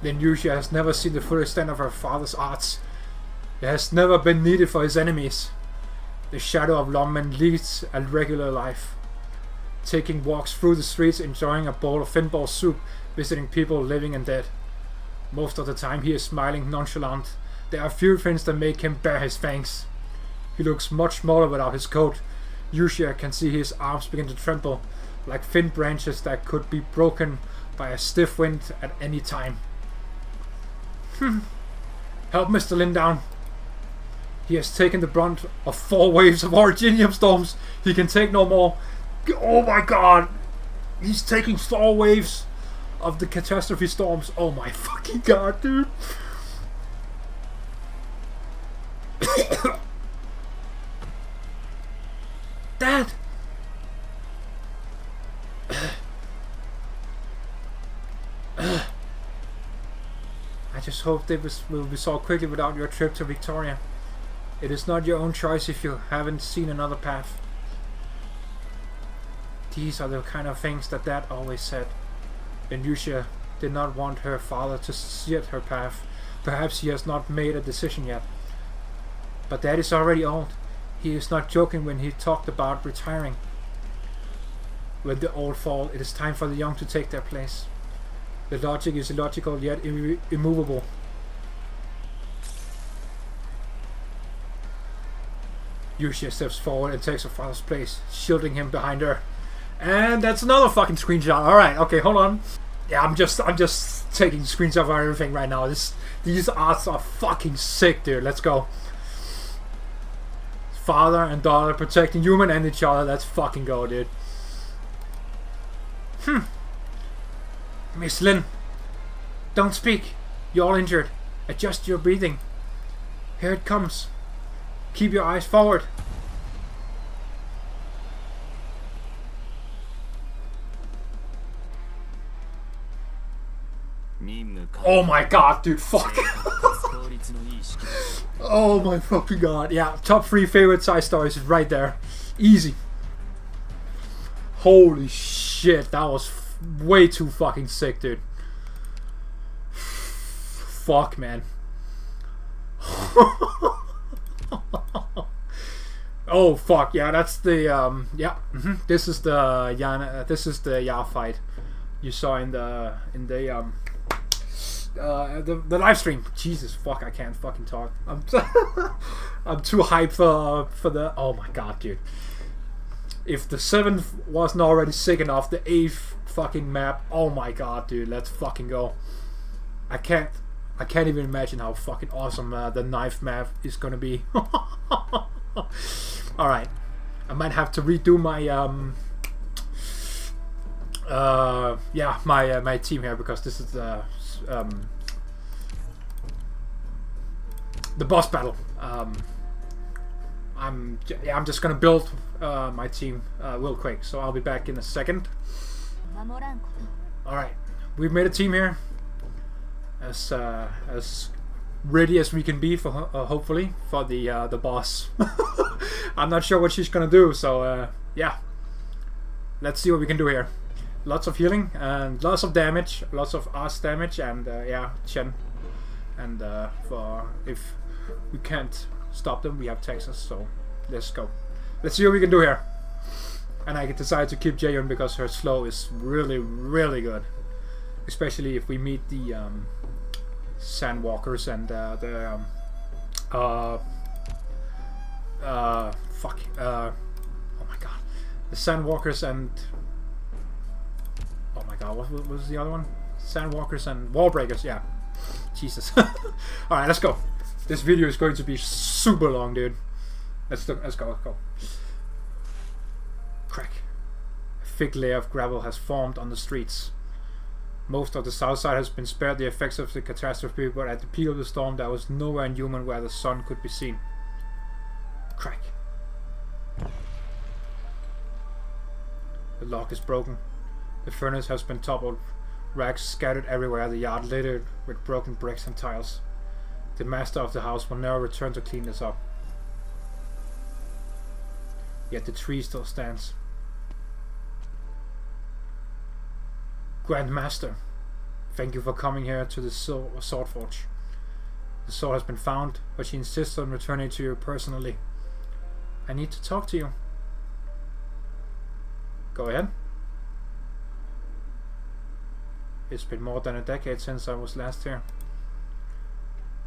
Then Yusha has never seen the full extent of her father's arts. It has never been needed for his enemies. The shadow of lawman leads a regular life, taking walks through the streets, enjoying a bowl of finball soup, visiting people living and dead. Most of the time he is smiling, nonchalant. There are few things that make him bare his fangs. He looks much smaller without his coat. Yusha can see his arms begin to tremble, like thin branches that could be broken by a stiff wind at any time. Help Mr. Lin down. He has taken the brunt of 4 waves of originium storms. He can take no more. Oh my god. He's taking 4 waves of the catastrophe storms. Oh my fucking god, dude. Dad. I just hope they will be solved quickly without your trip to Victoria. It is not your own choice if you haven't seen another path. These are the kind of things that Dad always said. And Yusha did not want her father to see her path. Perhaps he has not made a decision yet. But Dad is already old. He is not joking when he talked about retiring. When the old fall, it is time for the young to take their place. The logic is illogical yet immovable. Yusha steps forward and takes her father's place, shielding him behind her. And that's another fucking screenshot. Alright, okay, hold on. Yeah, I'm just taking screenshots of everything right now. These arts are fucking sick, dude. Let's go. Father and daughter protecting human and each other. Let's fucking go, dude. Miss Lin, don't speak. You're all injured. Adjust your breathing. Here it comes. Keep your eyes forward. Oh my god, dude, fuck. Oh my fucking god. Yeah, top 3 favorite side stories is right there. Easy. Holy shit, that was way too fucking sick, dude. Fuck, man. Oh fuck, yeah, that's the this is the Ya fight you saw in the live stream. Jesus fuck, I can't fucking talk. I'm too hyped for the. Oh my god, dude. If the 7th wasn't already sick enough, the 8th fucking map. Oh my god, dude, let's fucking go. I can't even imagine how fucking awesome the 9th map is gonna be. Alright, I might have to redo my my team here, because this is the boss battle. I'm just gonna build my team real quick, so I'll be back in a second. Alright, we've made a team here as ready as we can be for hopefully for the boss. I'm not sure what she's gonna do, so yeah, let's see what we can do here. lots of healing and lots of damage, lots of arts damage, and yeah, Chen. And for if we can't stop them, we have Texas. So let's go. Let's see what we can do here. And I decided to keep Jaehyun because her slow is really, really good, especially if we meet the Sandwalkers and oh my god, the Sandwalkers and oh my god, what was the other one? Sandwalkers and Wallbreakers, yeah. Jesus. Alright, let's go. This video is going to be super long, dude. Let's go. Crack. A thick layer of gravel has formed on the streets. Most of the south side has been spared the effects of the catastrophe, but at the peak of the storm there was nowhere in Human where the sun could be seen. Crack. The lock is broken. The furnace has been toppled. Rags scattered everywhere, the yard littered with broken bricks and tiles. The master of the house will never return to clean this up. Yet the tree still stands. Grand Master, thank you for coming here to the Sword Forge. The sword has been found, but she insists on returning to you personally. I need to talk to you. Go ahead. It's been more than a decade since I was last here.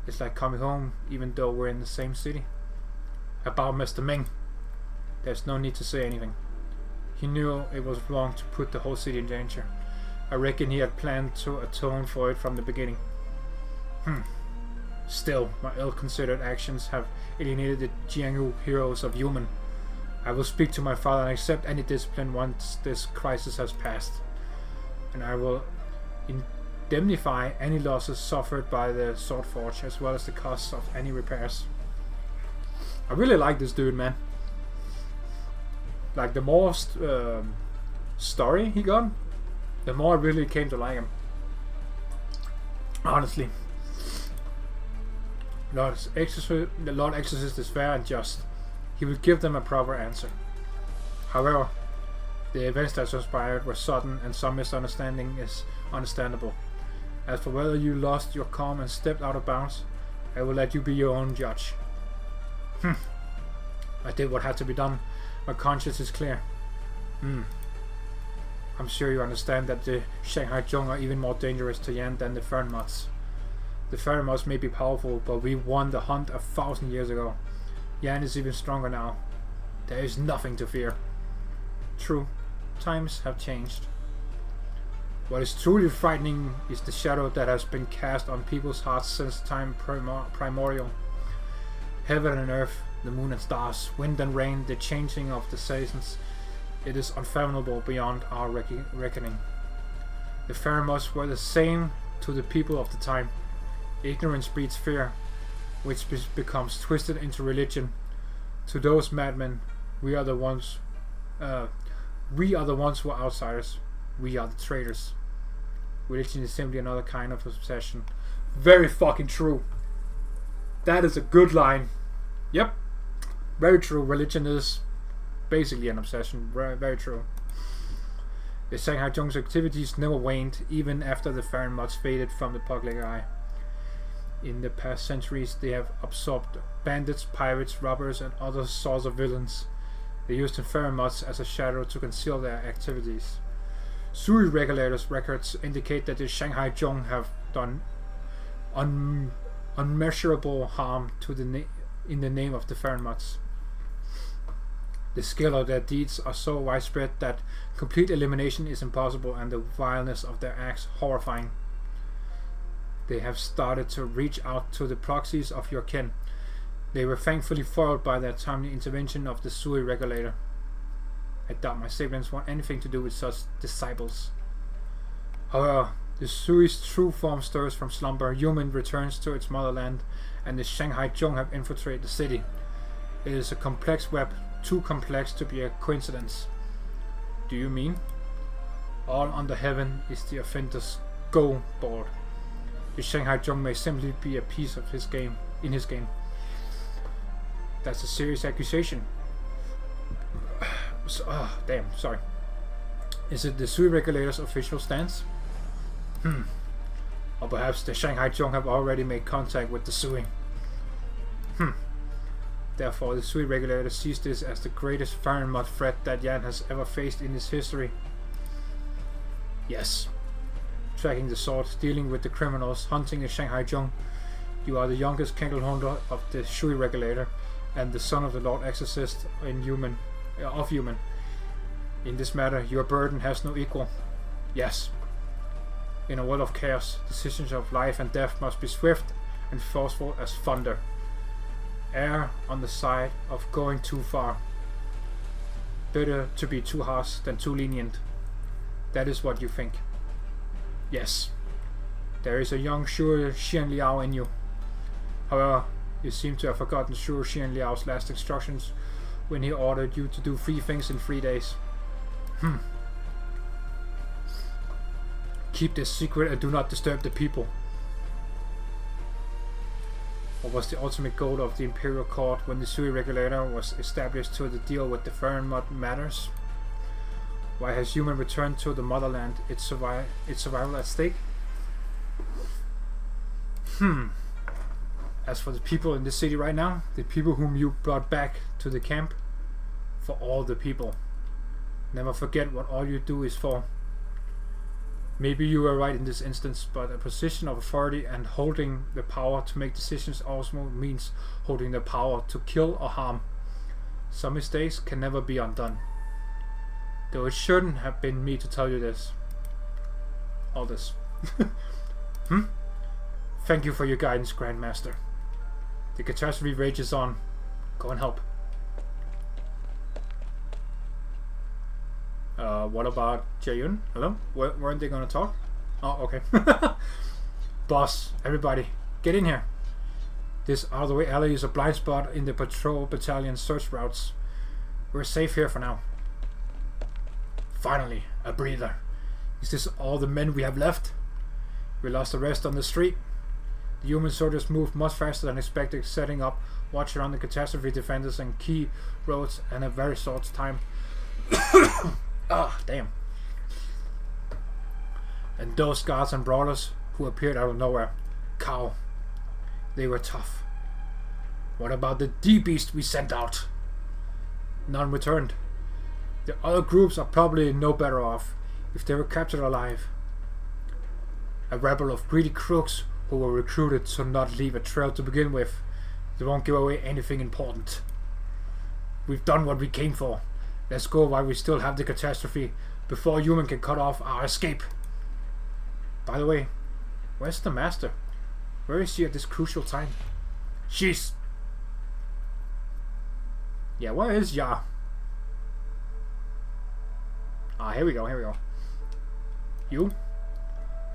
It's like coming home, even though we're in the same city. About Mr. Ming, there's no need to say anything. He knew it was wrong to put the whole city in danger. I reckon he had planned to atone for it from the beginning. Still, my ill-considered actions have alienated the Jianghu heroes of Human. I will speak to my father and accept any discipline once this crisis has passed. And I will indemnify any losses suffered by the Sword Forge, as well as the costs of any repairs. I really like this dude, man. Like, the more story he got, the more I really came to like him. Honestly. The Lord Exorcist is fair and just. He will give them a proper answer. However, the events that transpired were sudden and some misunderstanding is understandable. As for whether you lost your calm and stepped out of bounds, I will let you be your own judge. I did what had to be done. My conscience is clear. I'm sure you understand that the Shanghai Zhong are even more dangerous to Yan than the Vernals. The Vernals may be powerful, but we won the hunt 1,000 years ago. Yan is even stronger now. There is nothing to fear. True, times have changed. What is truly frightening is the shadow that has been cast on people's hearts since time primordial. Heaven and earth, the moon and stars, wind and rain, the changing of the seasons. It is unfathomable beyond our reckoning. The Pheromones were the same to the people of the time. Ignorance breeds fear, which becomes twisted into religion. To those madmen, we are the ones who are outsiders. We are the traitors. Religion is simply another kind of obsession. Very fucking true. That is a good line. Yep. Very true. Religion is basically an obsession. Very true. The Shanghai Zhong's activities never waned, even after the Pheromones faded from the public eye. In the past centuries, they have absorbed bandits, pirates, robbers, and other sorts of villains. They used the Pheromones as a shadow to conceal their activities. Sui regulators' records indicate that the Shanghai Zhong have done unmeasurable harm to in the name of the Pheromones. The scale of their deeds are so widespread that complete elimination is impossible, and the vileness of their acts horrifying. They have started to reach out to the proxies of your kin. They were thankfully foiled by the timely intervention of the Sui regulator. I doubt my siblings want anything to do with such disciples. However, the Sui's true form stirs from slumber. Human returns to its motherland, and the Shanghai Zhong have infiltrated the city. It is a complex web, too complex to be a coincidence. Do you mean? All under heaven is the offender's go board. The Shanghai Zhong may simply be a piece of his game, in his game. That's a serious accusation. Damn, sorry. Is it the Sui regulator's official stance? Or perhaps the Shanghai Zhong have already made contact with the Sui. Therefore, the Sui regulator sees this as the greatest Vernal threat that Yan has ever faced in his history. Yes. Tracking the sword, dealing with the criminals, hunting the Shanghai Zhong. You are the youngest Kangol hunter of the Sui regulator and the son of the Lord Exorcist of Human. In this matter, your burden has no equal. Yes. In a world of chaos, decisions of life and death must be swift and forceful as thunder. Err on the side of going too far. Better to be too harsh than too lenient. That is what you think. Yes. There is a young Shu Xian Liao in you. However, you seem to have forgotten Shu Xian Liao's last instructions when he ordered you to do 3 things in 3 days. Keep this secret and do not disturb the people. What was the ultimate goal of the Imperial Court when the Sui regulator was established to deal with the Vernal matters? Why has human returned to the motherland, its survival at stake? As for the people in the city right now, the people whom you brought back to the camp, for all the people. Never forget what all you do is for. Maybe you were right in this instance, but a position of authority and holding the power to make decisions also means holding the power to kill or harm. Some mistakes can never be undone. Though it shouldn't have been me to tell you this. All this. Thank you for your guidance, Grandmaster. The catastrophe rages on. Go and help. What about Jaeyun? Hello? Weren't they gonna talk? Oh, okay. Boss, everybody, get in here. This out-of-the-way alley is a blind spot in the patrol battalion's search routes. We're safe here for now. Finally, a breather. Is this all the men we have left? We lost the rest on the street. The human soldiers moved much faster than expected, setting up watch around the catastrophe defenders and key roads in a very short time. Ah, damn. And those guards and brawlers who appeared out of nowhere. Cow. They were tough. What about the D-beast we sent out? None returned. The other groups are probably no better off if they were captured alive. A rabble of greedy crooks who were recruited to not leave a trail to begin with. They won't give away anything important. We've done what we came for. Let's go while we still have the catastrophe, before human can cut off our escape. By the way, where's the master? Where is she at this crucial time? She's... Yeah, where is Ya? Ah, here we go. You?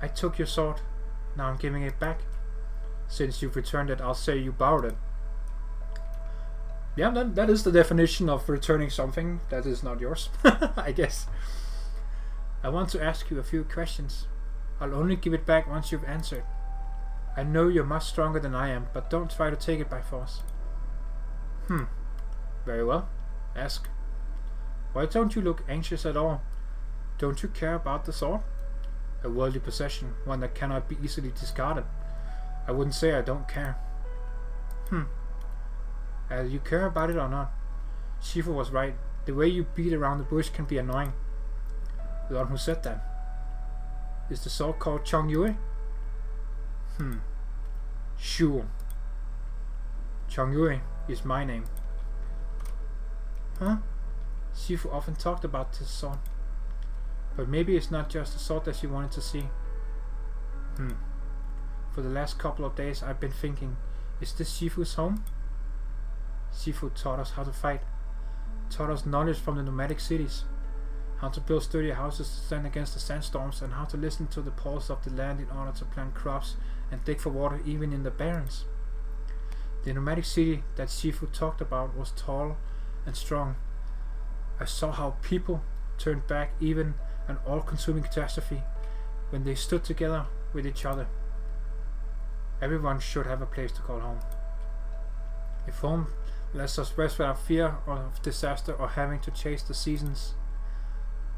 I took your sword. Now I'm giving it back. Since you've returned it, I'll say you borrowed it. Yeah, that is the definition of returning something that is not yours, I guess. I want to ask you a few questions. I'll only give it back once you've answered. I know you're much stronger than I am, but don't try to take it by force. Very well. Ask. Why don't you look anxious at all? Don't you care about the sword? A worldly possession, one that cannot be easily discarded. I wouldn't say I don't care. You care about it or not? Shifu was right. The way you beat around the bush can be annoying. The one who said that. Is the sword called Chong Yue? Sure. Chong Yue is my name. Huh? Shifu often talked about this sword. But maybe it's not just the sword that she wanted to see. For the last couple of days I've been thinking, is this Shifu's home? Shifu taught us how to fight, taught us knowledge from the nomadic cities, how to build sturdy houses to stand against the sandstorms, and how to listen to the pulse of the land in order to plant crops and dig for water even in the barrens. The nomadic city that Shifu talked about was tall and strong. I saw how people turned back even an all-consuming catastrophe when they stood together with each other. Everyone should have a place to call home. If home lets us rest without fear of disaster or having to chase the seasons,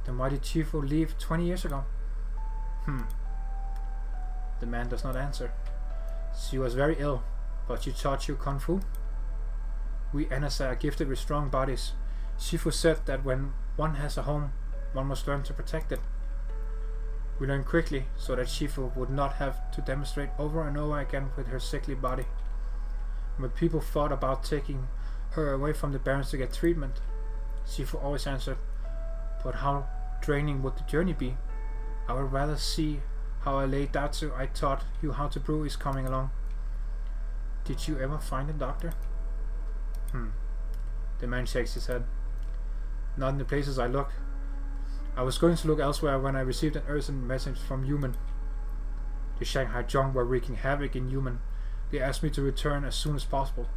Then why did Shifu leave 20 years ago? The man does not answer. She was very ill, but she taught you Kung Fu? We NSA are gifted with strong bodies. Shifu said that when one has a home, one must learn to protect it. We learned quickly so that Shifu would not have to demonstrate over and over again with her sickly body. When people thought about taking her away from the barrens to get treatment, Shifu always answered, but how draining would the journey be? I would rather see how a late Datsu I taught you how to brew is coming along. Did you ever find a doctor? The man shakes his head. Not in the places I look. I was going to look elsewhere when I received an urgent message from Human. The Shanghai Zhong were wreaking havoc in Human. They asked me to return as soon as possible.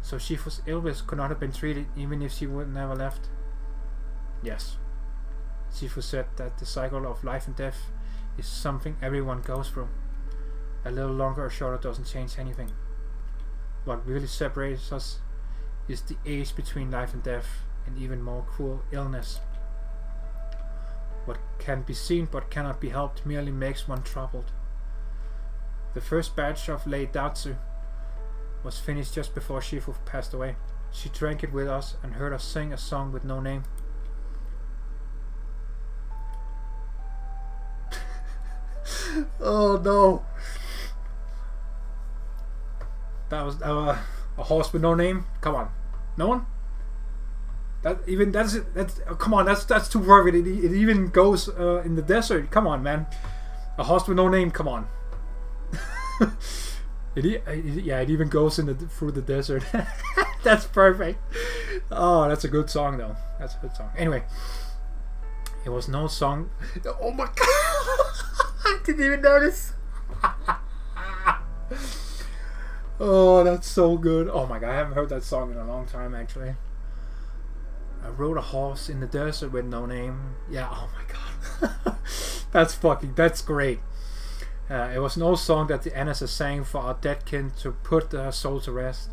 So Shifu's illness could not have been treated even if she would never left. Yes. Shifu said that the cycle of life and death is something everyone goes through. A little longer or shorter doesn't change anything. What really separates us is the age between life and death, and even more cruel illness. What can be seen but cannot be helped merely makes one troubled. The first batch of late Datsu was finished just before Shifu passed away. She drank it with us and heard us sing a song with no name. Oh no! That was a horse with no name. Come on, no one. Come on. That's too perfect. It even goes in the desert. Come on, man. A horse with no name. Come on. It even goes through the desert. That's perfect. Oh, that's a good song though. That's a good song. Anyway, it was no song. Oh my god! I didn't even notice. Oh, that's so good. Oh my god, I haven't heard that song in a long time actually. I rode a horse in the desert with no name. Yeah, oh my god. That's great. It was no song that the NSA sang for our dead kin to put her soul to rest.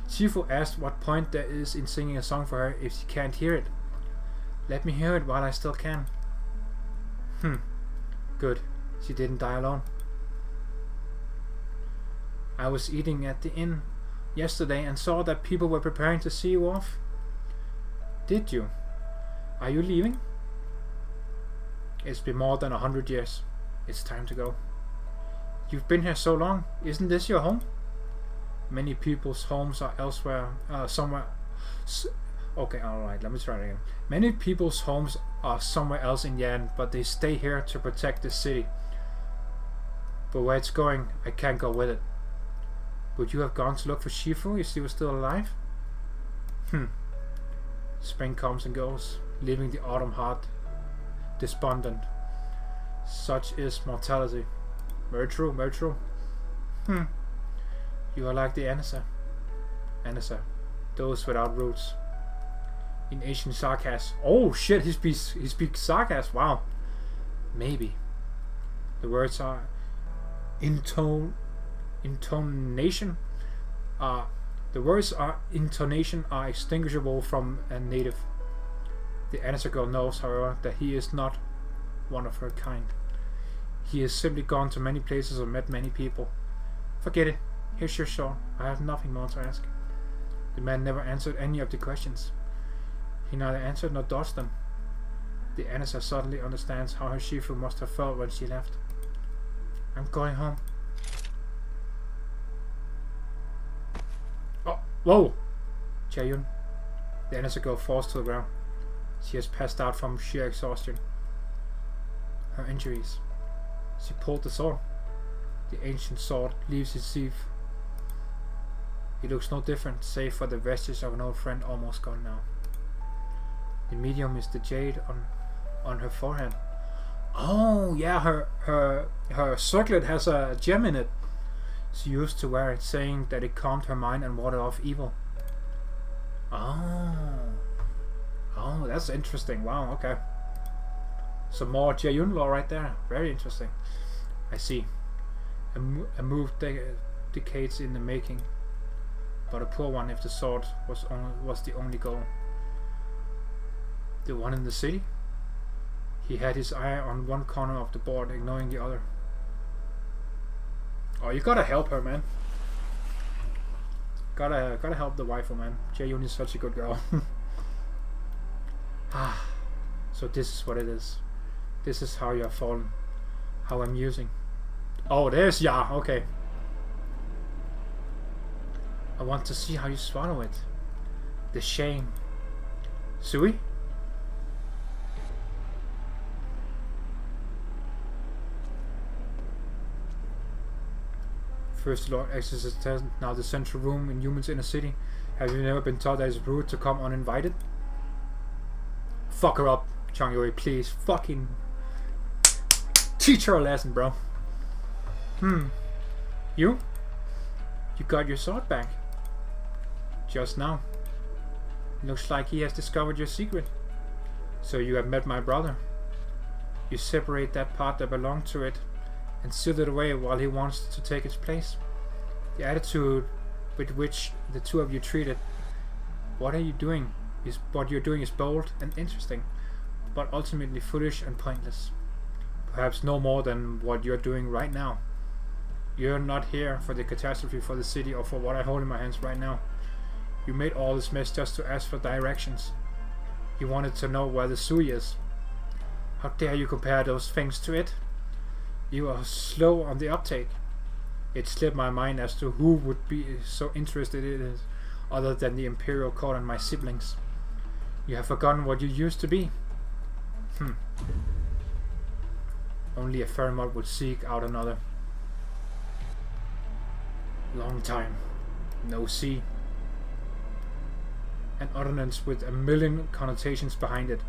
Shifu asked what point there is in singing a song for her if she can't hear it. Let me hear it while I still can. Good. She didn't die alone. I was eating at the inn yesterday and saw that people were preparing to see you off. Did you? Are you leaving? It's been more than 100 years. It's time to go. You've been here so long. Isn't this your home? Many people's homes are elsewhere, somewhere. Okay, alright, let me try it again. Many people's homes are somewhere else in Yan, but they stay here to protect the city. But where it's going, I can't go with it. Would you have gone to look for Shifu if she was still alive? Spring comes and goes, leaving the autumn heart despondent. Such is mortality. Very true, very true. You are like the Anasa. Anasa, those without roots. In ancient sarcasm. Oh shit, he speaks sarcasm. Wow. Maybe. The words are intonation. Intonation are extinguishable from a native. The Anasa girl knows, however, that he is not one of her kind. He has simply gone to many places and met many people. Forget it. Here's your sword. I have nothing more to ask. The man never answered any of the questions. He neither answered nor dodged them. The Anasa suddenly understands how her Shifu must have felt when she left. I'm going home. Oh, whoa! Jaeyun. The Anasa girl falls to the ground. She has passed out from sheer exhaustion. Her injuries. She pulled the sword. The ancient sword leaves its sheath. It looks no different, save for the vestige of an old friend almost gone now. The medium is the jade on her forehead. Oh yeah, her circlet has a gem in it. She used to wear it, saying that it calmed her mind and warded off evil. Oh, that's interesting. Wow, okay. Some more Jaeyun lore right there. Very interesting. I see. A move decades in the making, but a poor one if the sword was the only goal. The one in the city? He had his eye on one corner of the board, ignoring the other. Oh, you gotta help her, man. Gotta help the waifu, man. Jae-yoon is such a good girl. So this is what it is. This is how you have fallen. How amusing. Oh, there's Ya. Okay. I want to see how you swallow it. The shame. Sui? First Lord Exorcist, now the central room in Human's inner city. Have you never been taught that it's rude to come uninvited? Fuck her up, Chang Yui, please. Fucking teach her a lesson, bro. You? You got your sword back. Just now. Looks like he has discovered your secret. So you have met my brother. You separate that part that belonged to it and seal it away while he wants to take its place. The attitude with which the two of you treat it. What you're doing is bold and interesting, but ultimately foolish and pointless. Perhaps no more than what you're doing right now. You're not here for the catastrophe for the city or for what I hold in my hands right now. You made all this mess just to ask for directions. You wanted to know where the Sui is. How dare you compare those things to it? You are slow on the uptake. It slipped my mind as to who would be so interested in it other than the Imperial Court and my siblings. You have forgotten what you used to be. Only a Vernal would seek out another. Long time. No see. An ordinance with a million connotations behind it.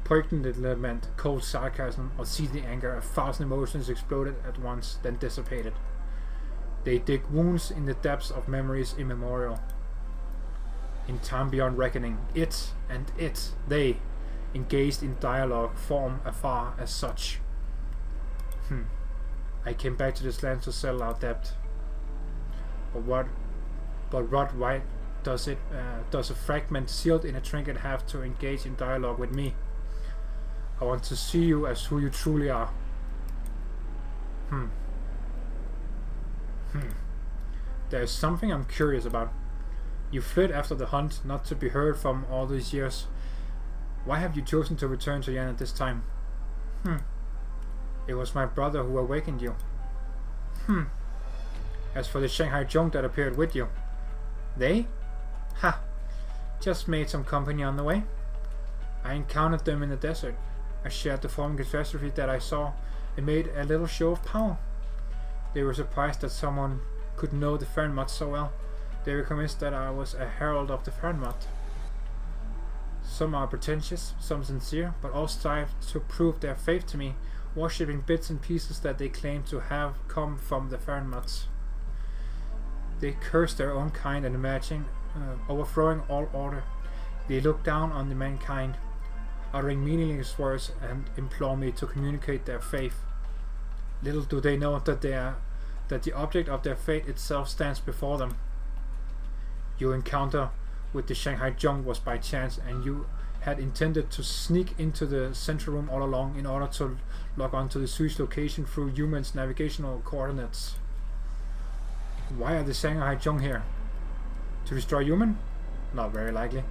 Poignant lament, cold sarcasm, or seething anger, 1,000 emotions exploded at once, then dissipated. They dig wounds in the depths of memories immemorial. In time beyond reckoning, it and it, they, engaged in dialogue, form afar as such. I came back to this land to settle our debt. But why does a fragment sealed in a trinket have to engage in dialogue with me? I want to see you as who you truly are. There is something I'm curious about. You fled after the hunt, not to be heard from all these years. Why have you chosen to return to Yan at this time? It was my brother who awakened you. As for the Shanghai junk that appeared with you, they? Just made some company on the way. I encountered them in the desert. I shared the forming catastrophe that I saw and made a little show of power. They were surprised that someone could know the Vernal so well. They were convinced that I was a herald of the Vernal. Some are pretentious, some sincere, but all strive to prove their faith to me, worshipping bits and pieces that they claim to have come from the Vernal. They curse their own kind and imagine overthrowing all order. They look down on the mankind, uttering meaningless words and implore me to communicate their faith. Little do they know that the object of their fate itself stands before them. Your encounter with the Shanghai junk was by chance, and you had intended to sneak into the central room all along in order to log on to the Sui's location through Human's navigational coordinates. Why are the Shanghai junk here? To destroy Human? Not very likely.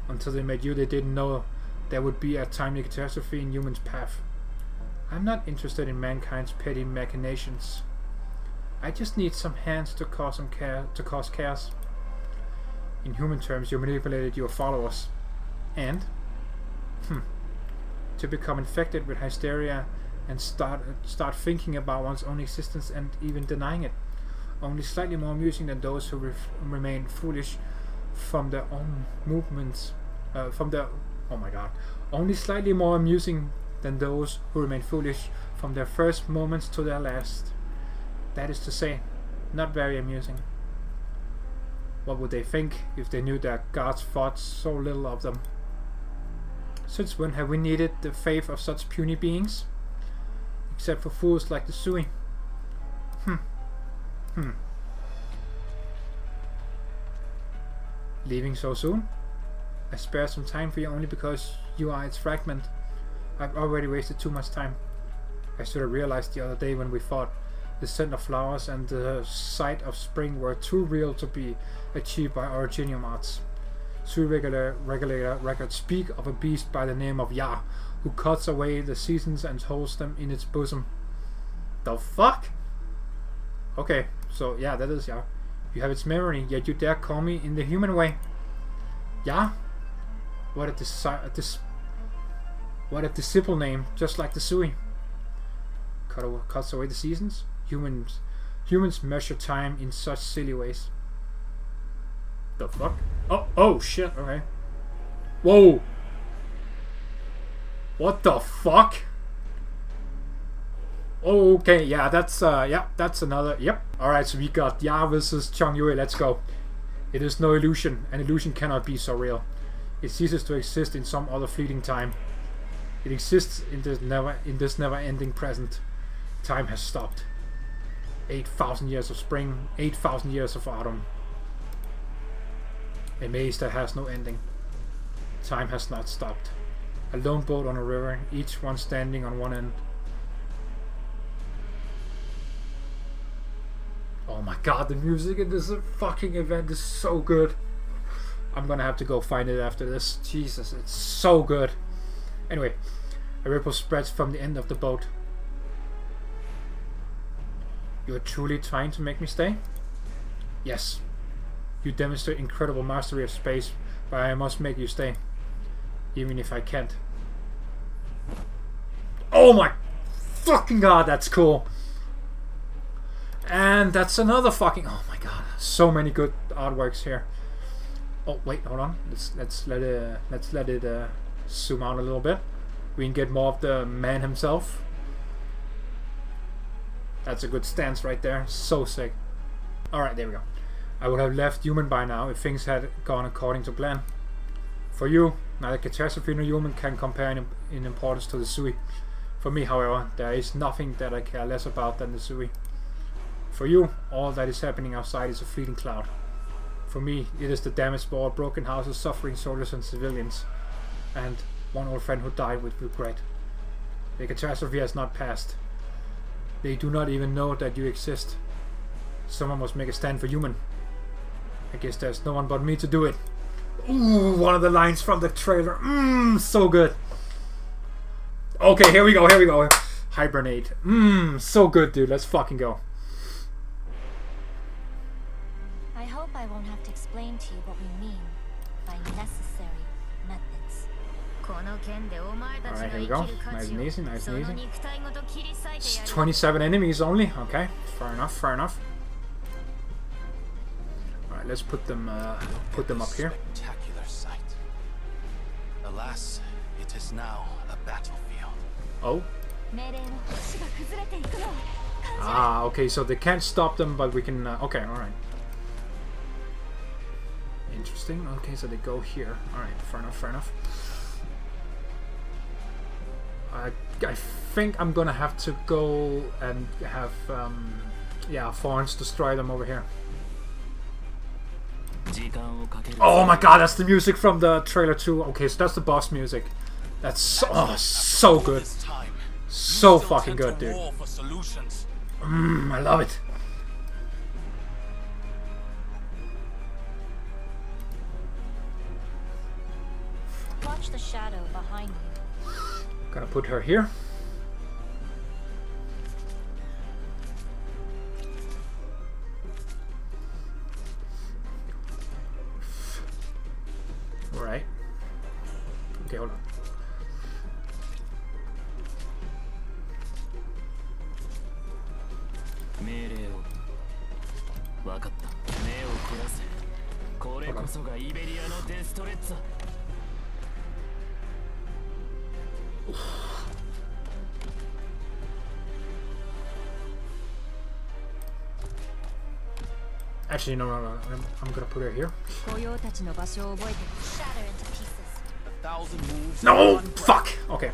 Until they met you, they didn't know there would be a timely catastrophe in Human's path. I'm not interested in mankind's petty machinations. I just need some hands to cause chaos. In human terms, you manipulated your followers. And? To become infected with hysteria and start thinking about one's own existence and even denying it. Only slightly more amusing than those who remain foolish from their own movements. Only slightly more amusing than those who remain foolish from their first moments to their last. That is to say, not very amusing. What would they think if they knew their gods thought so little of them? Since when have we needed the faith of such puny beings? Except for fools like the Sui. Leaving so soon? I spared some time for you only because you are its fragment. I've already wasted too much time. I should have realized the other day when we fought. The scent of flowers and the sight of spring were too real to be achieved by Originium arts. Sui regulator records speak of a beast by the name of Ya, who cuts away the seasons and holds them in its bosom. The fuck? Okay, so yeah, that is Ya. You have its memory, yet you dare call me in the human way. Ya? What a disciple name, just like the Sui. Cuts away the seasons? Humans measure time in such silly ways. The fuck? Oh shit, okay. Whoa! What the fuck? Oh, okay, yeah, that's another, yep. Alright, so we got Ya versus Chongyue, let's go. It is no illusion. An illusion cannot be so real. It ceases to exist in some other fleeting time. It exists in this never-ending present. Time has stopped. 8,000 years of spring, 8,000 years of autumn. A maze that has no ending. Time has not stopped. A lone boat on a river, each one standing on one end. Oh my god, the music in this fucking event is so good. I'm gonna have to go find it after this. Jesus, it's so good. Anyway, a ripple spreads from the end of the boat. You're truly trying to make me stay? Yes. You demonstrate incredible mastery of space, but I must make you stay. Even if I can't. Oh my fucking god, that's cool. And that's another fucking... Oh my god, so many good artworks here. Oh wait, hold on. Let's let it zoom out a little bit. We can get more of the man himself. That's a good stance right there. So sick. Alright, there we go. I would have left human by now if things had gone according to plan. For you, neither catastrophe nor human can compare in importance to the Sui. For me, however, there is nothing that I care less about than the Sui. For you, all that is happening outside is a fleeting cloud. For me, it is the damaged wall, broken houses, suffering soldiers and civilians, and one old friend who died with regret. The catastrophe has not passed. They do not even know that you exist. Someone must make a stand for human. I guess there's no one but me to do it. Ooh, one of the lines from the trailer. So good. Okay, here we go. Hibernate. So good, dude. Let's fucking go. I hope I won't have to explain to you what we mean by necessary methods. Alright, here we go. Nice and easy, nice and easy. It's 27 enemies only. Okay, fair enough. Alright, let's put them up here. Spectacular sight. Alas, it is now a battlefield. Oh. Ah, okay, so they can't stop them, but we can... okay, alright. Interesting. Okay, so they go here. Alright, fair enough. I think I'm gonna have to go and have Thorns destroy them over here. Oh my god, that's the music from the trailer too. Okay, so that's the boss music. That's so good. So fucking good, dude. I love it. Watch the shadow behind you. Gonna put her here. Alright. Okay, hold on. Actually, no. I'm gonna put her here. Shatter into pieces. No! Fuck! Okay.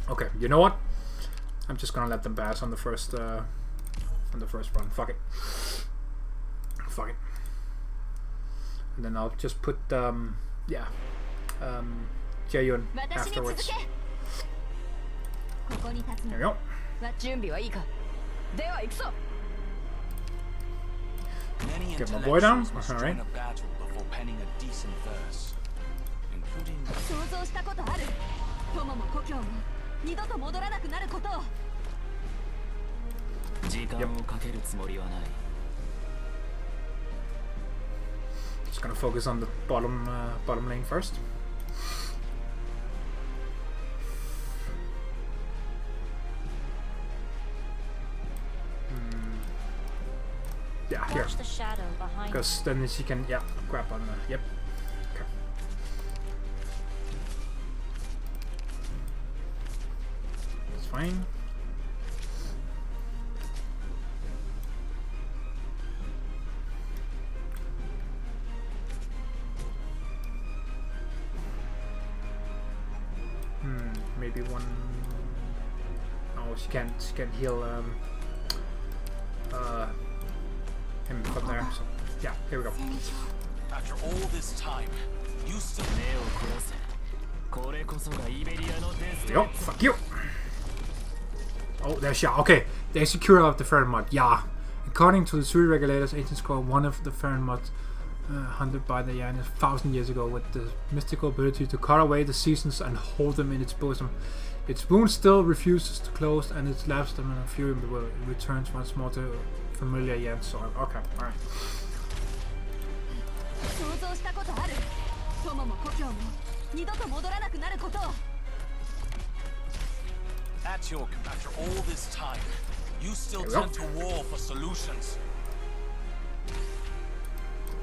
Okay, you know what? I'm just gonna let them pass on the first run. Fuck it. And then I'll just put Jaehyun 私に続 afterwards. け。ここに立つ There の。 we go. 準備はいいか。では行くぞ。 Many Get my boy down. intellectuals must Alright. join a battle before penning a decent verse, including 想像したことある。友も故郷も二度と戻らなくなることを。時間をかけるつもりはない。 Just gonna focus on the bottom lane first. Yeah, here. Watch the shadow behind. Because then she can, yeah, grab on the, yep. Okay. It's fine. Maybe one. Oh, she can't heal him from there. So yeah, here we go. after all this time, you still 目を凝らせ。これこそがイベリアのデス There you go. Fuck you. Oh, there's yeah. Okay, the executor of the Vernal mod. Yeah. According to the Sui regulators, agents called one of the Vernal mods hunted by the Yanis 1,000 years ago with the mystical ability to cut away the seasons and hold them in its bosom. Its wound still refuses to close, and its lapsed them in a fury will returns once more to familiar Yan soil. Okay, alright. 想像したことある。友も故郷も二度と戻らなくなることを。 at your after all this time, you still There we go. tend to war for solutions.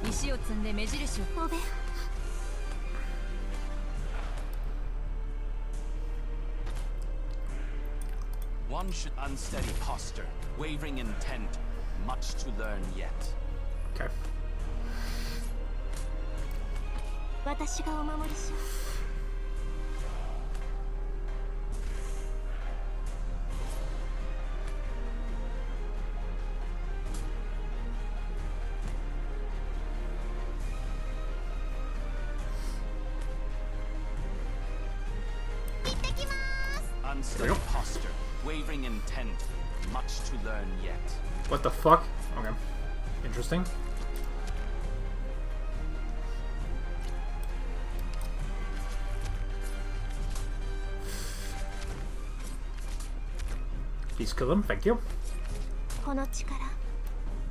石を積んで目印を。飛べ。 One should unsteady posture, wavering intent, much to learn yet. Okay. 私がお守りしよう。 Unsteady posture, wavering intent, much to learn yet. What the fuck? Okay. Interesting. Please kill him, thank you. この力、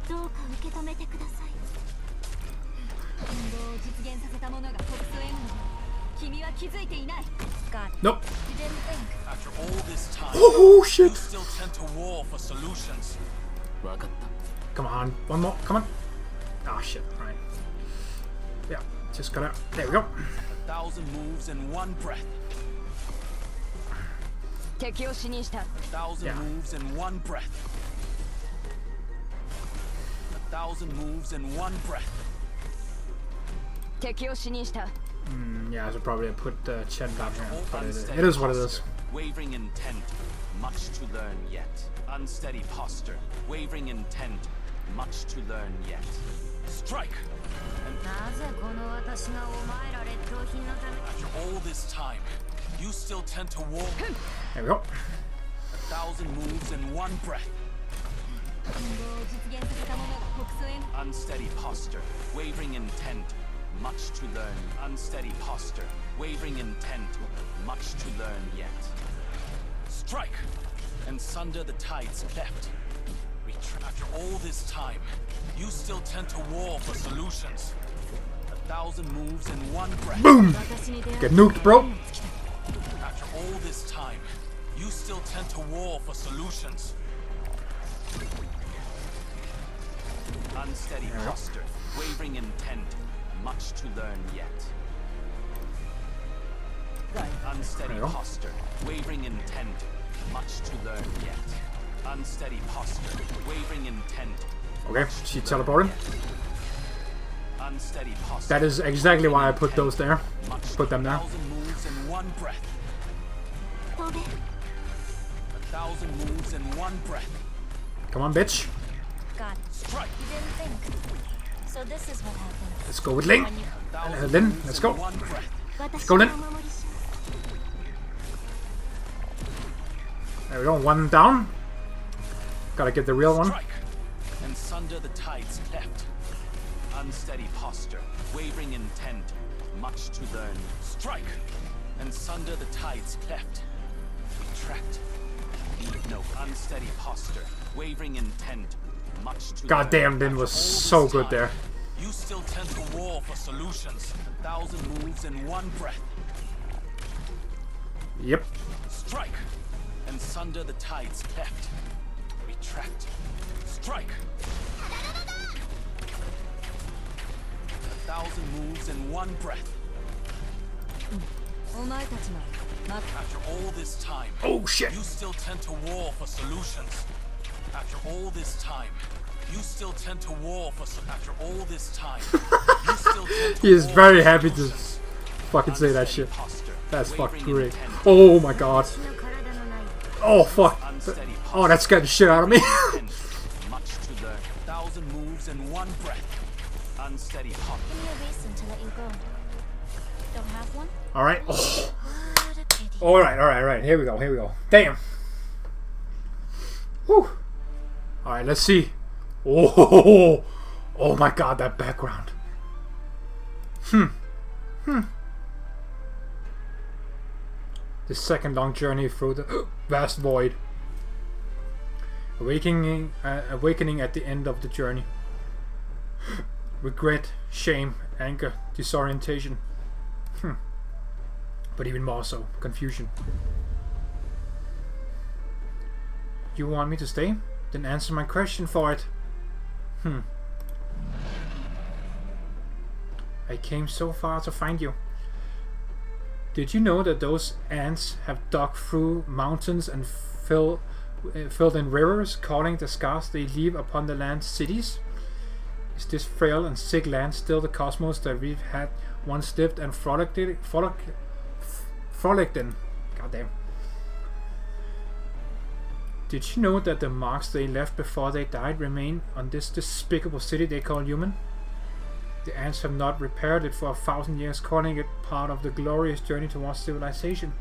どうか受け止めてください。運動を実現させた者がトップを得るのに君は気づいていない。 Got it. Nope. You didn't think. After all this time, Oh you shit! still tend to war for solutions. わかった。 Come on, one more, come on. Oh shit, alright. Yeah, just gotta. There we go. 1,000 moves in one breath. 敵を死にした。 1,000 Yeah. moves in one breath. 1,000 moves in one breath. 敵を死にした。 Yeah, I should probably put Chen down here, All but unsteady it is what it is. posture, wavering intent, much to learn yet. Unsteady posture, wavering intent, much to learn yet. Strike! And なぜこの私がお前ら劣等品のため。 after all this time, you still tend to war. There we go. 1,000 moves in one breath. 運動を実現させた者がトップを得る。 Unsteady posture, wavering intent, much to learn. Unsteady posture, wavering intent, much to learn yet. Strike! And sunder the tides cleft. After all this time, you still tend to war for solutions. 1,000 moves in one breath. Boom! 私に出会 Get nuked, bro. After all this time, you still tend to war for solutions. Unsteady posture, wavering intent, much to learn yet. Unsteady There you go. posture, wavering intent, much to learn yet. Unsteady posture, wavering intent, Okay, she teleported. unsteady posture. That is exactly why I put those there. Much Put them there. 1,000 moves in one breath. 飛べ。 1,000 moves in one breath. Come on, bitch. Got it. Strike. You didn't think. So this is what happens. Let's go with Ling. When you... Thousand Lin, moves let's in go. one breath. 私go then. がお守りします。There we go, one down. Gotta get the real one. Strike and sunder the tides cleft. Unsteady posture, wavering intent, much to learn. Strike and sunder the tides cleft. Retract. No, unsteady posture, wavering intent, much to God damn, learn. Din was After all so this good time, there. You still tend to war for solutions. 1,000 moves in one breath. Yep. Strike and sunder the tides cleft. Retract. Strike. 1,000 moves in one breath. お前たちも After all this time, Oh shit. you still tend to war for solutions. After all this time, you still tend to war for after all this time, you still tend to He is war very for happy to solutions. fucking say that Unsteady shit. posture, That's fucking wavering great. intent, Oh my god. 私の体のない Oh fuck. unsteady Oh, that scared the shit out of me. intent, much to learn. 1,000 moves in one breath. Unsteady posture. Give me a reason to let you go. Don't have one? Alright. Oh. What a pity. Alright. Here we go. Damn. Whew. Alright, let's see. Oh my god, that background. The second long journey through the vast void. Awakening at the end of the journey. Regret, shame, anger, disorientation. But even more so, confusion. You want me to stay? Then answer my question for it. I came so far to find you. Did you know that those ants have dug through mountains and filled in rivers, calling the scars they leave upon the land's cities? Is this frail and sick land still the cosmos that we've had once lived and frolicked in? Goddamn. Did you know that the marks they left before they died remain on this despicable city they call human? The ants have not repaired it for 1,000 years, calling it part of the glorious journey towards civilization.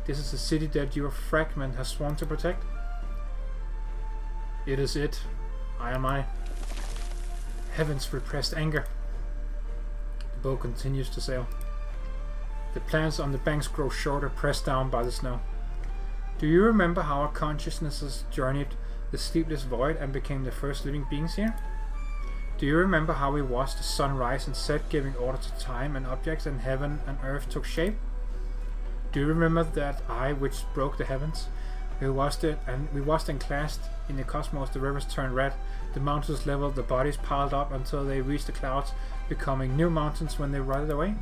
This is the city that your fragment has sworn to protect. It is it. I am I. Heaven's repressed anger. The boat continues to sail. The plants on the banks grow shorter, pressed down by the snow. Do you remember how our consciousnesses journeyed the sleepless void and became the first living beings here? Do you remember how we watched the sun rise and set, giving order to time and objects, and heaven and earth took shape? Do you remember that eye which broke the heavens? We watched and clashed in the cosmos. The rivers turned red, the mountains leveled, the bodies piled up until they reached the clouds, becoming new mountains when they rotted away.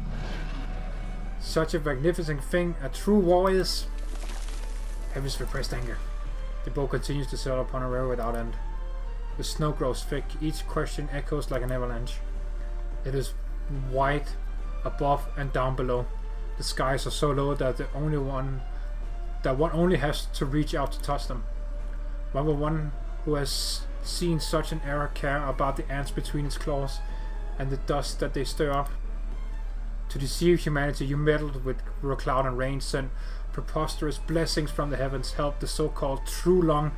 Such a magnificent thing a true war is. Heaven's repressed anger. The boat continues to sail upon a river without end. The snow grows thick, each question echoes like an avalanche. It is white above and down below. The skies are so low that one only has to reach out to touch them. Why would one who has seen such an error care about the ants between its claws and the dust that they stir up? To deceive humanity, you meddled with cloud and rain, sent preposterous blessings from the heavens, helped the so-called true long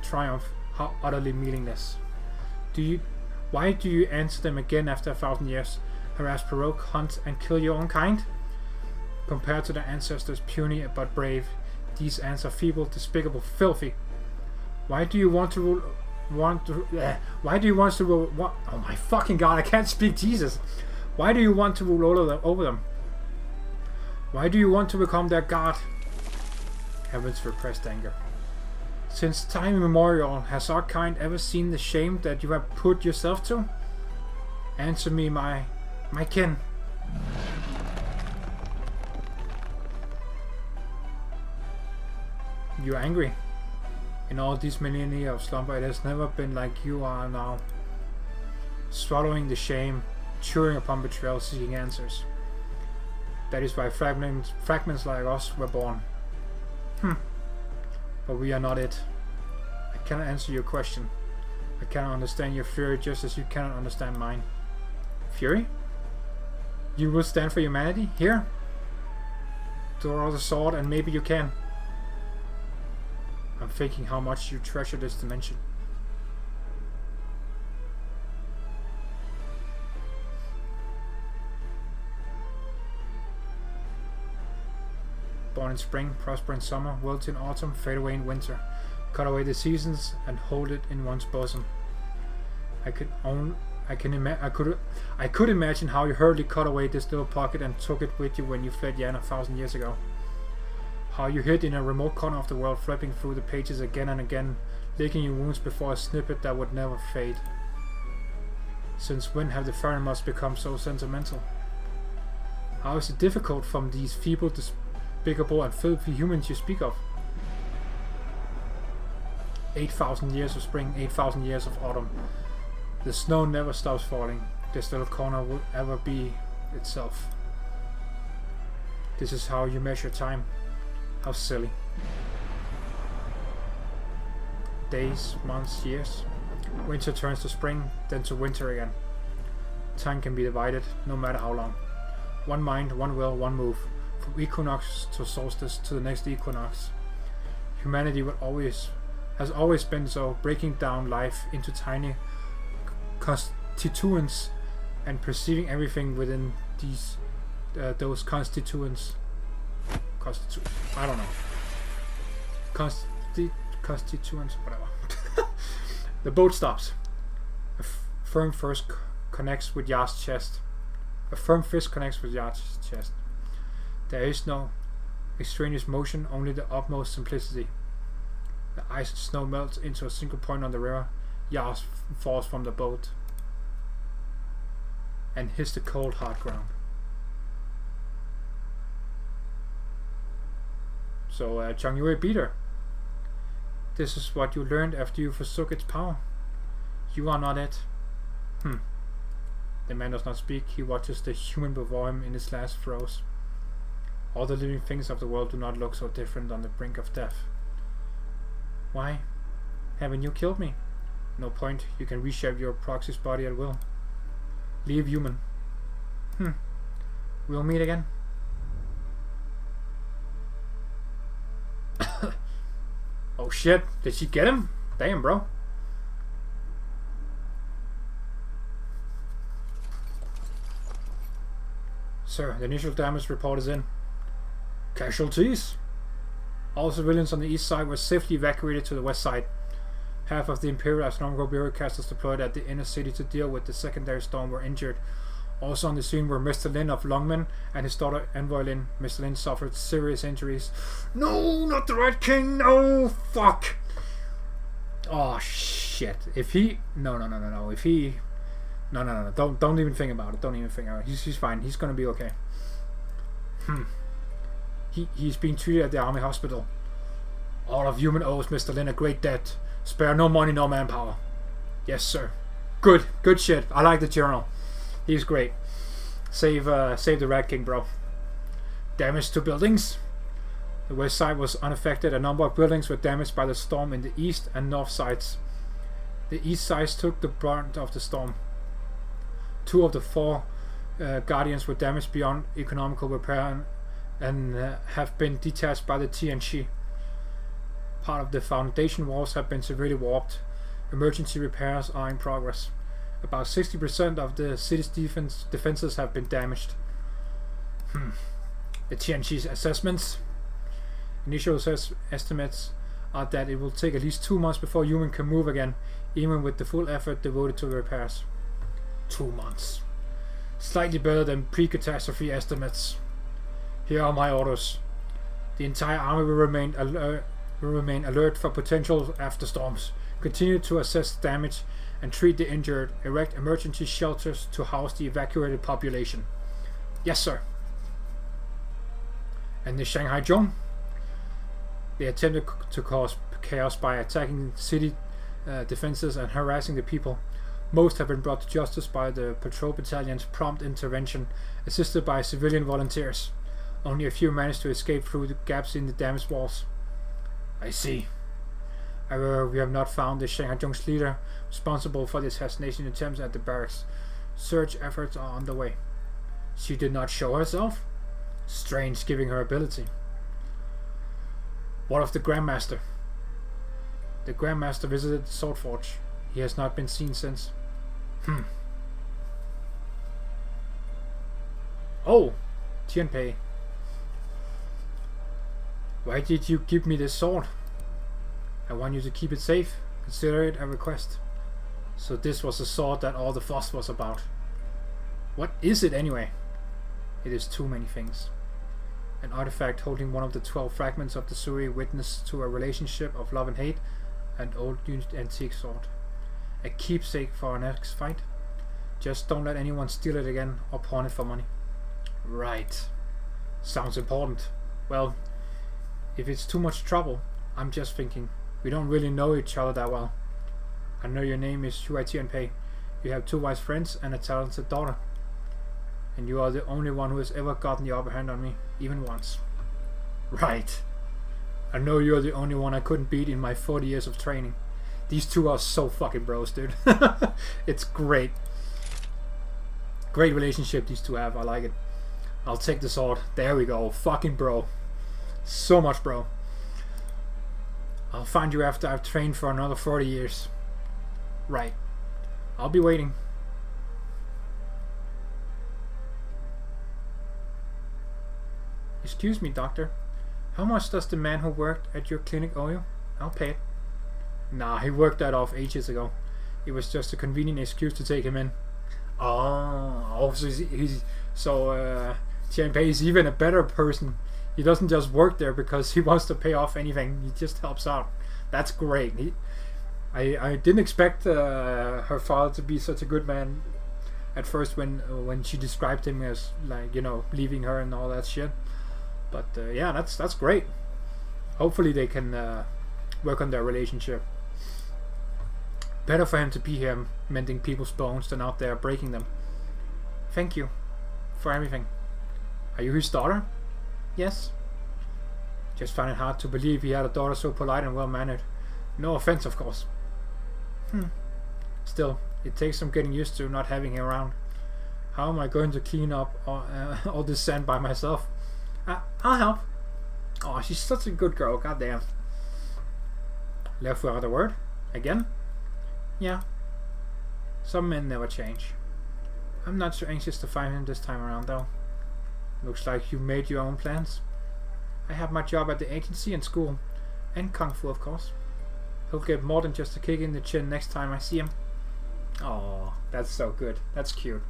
triumph. How utterly meaningless. Why do you answer them again after 1,000 years? Harass, provoke, hunt, and kill your own kind? Compared to their ancestors, puny but brave, these ants are feeble, despicable, filthy. Why do you want to rule? Why do you want to rule? What? Oh my fucking god! I can't speak. Jesus. Why do you want to rule over them? Why do you want to become their god? Heaven's repressed anger. Since time immemorial, has our kind ever seen the shame that you have put yourself to? Answer me, my kin. You're angry. In all these millennia of slumber, it has never been like you are now. Swallowing the shame, chewing upon betrayal, seeking answers. That is why fragments like us were born. But we are not it. I cannot answer your question. I cannot understand your fury just as you cannot understand mine. Fury? You will stand for humanity? Here? Draw the sword and maybe you can. I'm thinking how much you treasure this dimension. Born in spring, prosper in summer, wilt in autumn, fade away in winter. Cut away the seasons and hold it in one's bosom. I could imagine how you hurriedly cut away this little pocket and took it with you when you fled Yan 1,000 years ago. How you hid in a remote corner of the world, flipping through the pages again and again, licking your wounds before a snippet that would never fade. Since when have the Vernals become so sentimental? How is it difficult from these feeble, despicable and filthy humans you speak of? 8,000 years of spring, 8,000 years of autumn. The snow never stops falling. This little corner will ever be itself. This is how you measure time. How silly. Days, months, years. Winter turns to spring, then to winter again. Time can be divided, no matter how long. One mind, one will, one move. From equinox to solstice to the next equinox. Humanity has always been so, breaking down life into tiny constituents and perceiving everything within those constituents. I don't know. Constituents, whatever. The boat stops. A firm fist connects with Yar's chest. There is no extraneous motion, only the utmost simplicity. The ice and snow melts into a single point on the river. Yar falls from the boat and hits the cold, hard ground. So, Chang-Yue beat her. This is what you learned after you forsook its power. You are not it. The man does not speak. He watches the human before him in his last throes. All the living things of the world do not look so different on the brink of death. Why? Haven't you killed me? No point. You can reshape your proxy's body at will. Leave human. We'll meet again. Oh shit, did she get him? Damn, bro. Sir, the initial damage report is in. Casualties? All civilians on the east side were safely evacuated to the west side. Half of the Imperial Astronomical Bureaucrats deployed at the inner city to deal with the secondary storm were injured. Also on the scene were Mr. Lin of Longman and his daughter Envoy Lin. Mr. Lin suffered serious injuries. No, not the Red King, no, fuck. Oh shit. If he... No. If he... No. Don't even think about it. Don't even think about it. He's fine. He's gonna be okay. He's being treated at the army hospital. All of human owes Mr. Lin a great debt. Spare no money, no manpower. Yes, sir. Good shit. I like the journal. He's great. Save the Rat King, bro. Damage to buildings. The west side was unaffected. A number of buildings were damaged by the storm in the east and north sides. The east side took the brunt of the storm. 2 of the 4 Guardians were damaged beyond economical repair and have been detached by the TNC. Part of the foundation walls have been severely warped. Emergency repairs are in progress. About 60% of the city's defenses have been damaged. The TNC's assessments. Initial estimates are that it will take at least 2 months before human can move again, even with the full effort devoted to the repairs. 2 months. Slightly better than pre-catastrophe estimates. Here are my orders. The entire army will remain alert for potential afterstorms. Continue to assess damage and treat the injured. Erect emergency shelters to house the evacuated population. Yes, sir. And the Shanghai Zhong? They attempted to cause chaos by attacking city defenses and harassing the people. Most have been brought to justice by the patrol battalion's prompt intervention, assisted by civilian volunteers. Only a few managed to escape through the gaps in the damaged walls. I see. However, we have not found the Shanghai Zhong's leader responsible for the assassination attempts at the barracks. Search efforts are underway. She did not show herself? Strange, given her ability. What of the Grandmaster? The Grandmaster visited the Sword Forge. He has not been seen since. Oh, Tianpei. Why did you give me this sword? I want you to keep it safe. Consider it a request. So this was the sword that all the fuss was about. What is it anyway? It is too many things. An artifact holding one of the 12 fragments of the Suri, witness to a relationship of love and hate. An old antique sword. A keepsake for our next fight. Just don't let anyone steal it again or pawn it for money. Right. Sounds important. Well, if it's too much trouble, I'm just thinking. We don't really know each other that well. I know your name is Shuai Tianpei. You have 2 wise friends and a talented daughter. And you are the only one who has ever gotten the upper hand on me, even once. Right. I know you're the only one I couldn't beat in my 40 years of training. These two are so fucking bros, dude. It's great. Great relationship these two have. I like it. I'll take the sword. There we go. Fucking bro. So much bro. I'll find you after I've trained for another 40 years. Right. I'll be waiting. Excuse me, doctor. How much does the man who worked at your clinic owe you? I'll pay it. Nah, he worked that off ages ago. It was just a convenient excuse to take him in. Oh, so Tianpei is even a better person. He doesn't just work there because he wants to pay off anything. He just helps out. That's great. I didn't expect her father to be such a good man at first when she described him as, like, you know, leaving her and all that shit. But yeah, that's great. Hopefully they can work on their relationship. Better for him to be here mending people's bones than out there breaking them. Thank you for everything. Are you his daughter? Yes. Just found it hard to believe he had a daughter so polite and well-mannered. No offense, of course. Still, it takes some getting used to not having him around. How am I going to clean up all this sand by myself? I'll help. Oh, she's such a good girl, goddamn. Left without a word? Again? Yeah. Some men never change. I'm not so anxious to find him this time around, though. Looks like you made your own plans. I have my job at the agency and school. And Kung Fu, of course. He'll get more than just a kick in the chin next time I see him. Oh, that's so good. That's cute.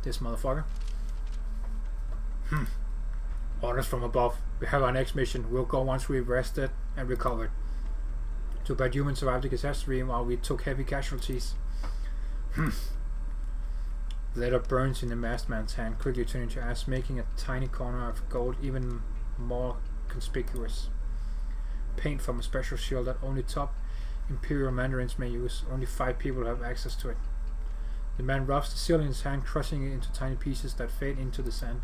This motherfucker. Orders from above. We have our next mission. We'll go once we've rested and recovered. Too bad humans survived the catastrophe while we took heavy casualties. Leather burns in the masked man's hand, quickly turning to ash, making a tiny corner of gold even more conspicuous. Paint from a special shield that only top Imperial Mandarins may use. Only 5 people have access to it. The man rubs the seal in his hand, crushing it into tiny pieces that fade into the sand.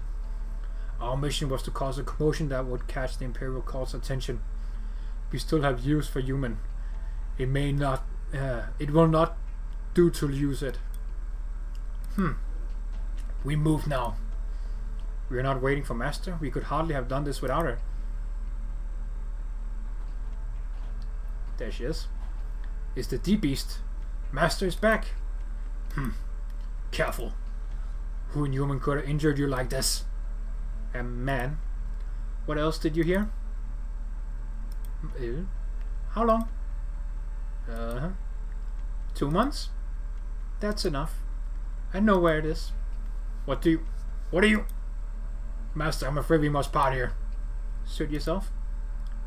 Our mission was to cause a commotion that would catch the Imperial Court's attention. We still have use for human. It will not do to use it. We move now. We are not waiting for Master. We could hardly have done this without her. There she is. It's the D-Beast. Master is back. Careful. Who in human could have injured you like this? A man. What else did you hear? How long? 2 months? That's enough. I know where it is. What are you? Master, I'm afraid we must part here. Suit yourself.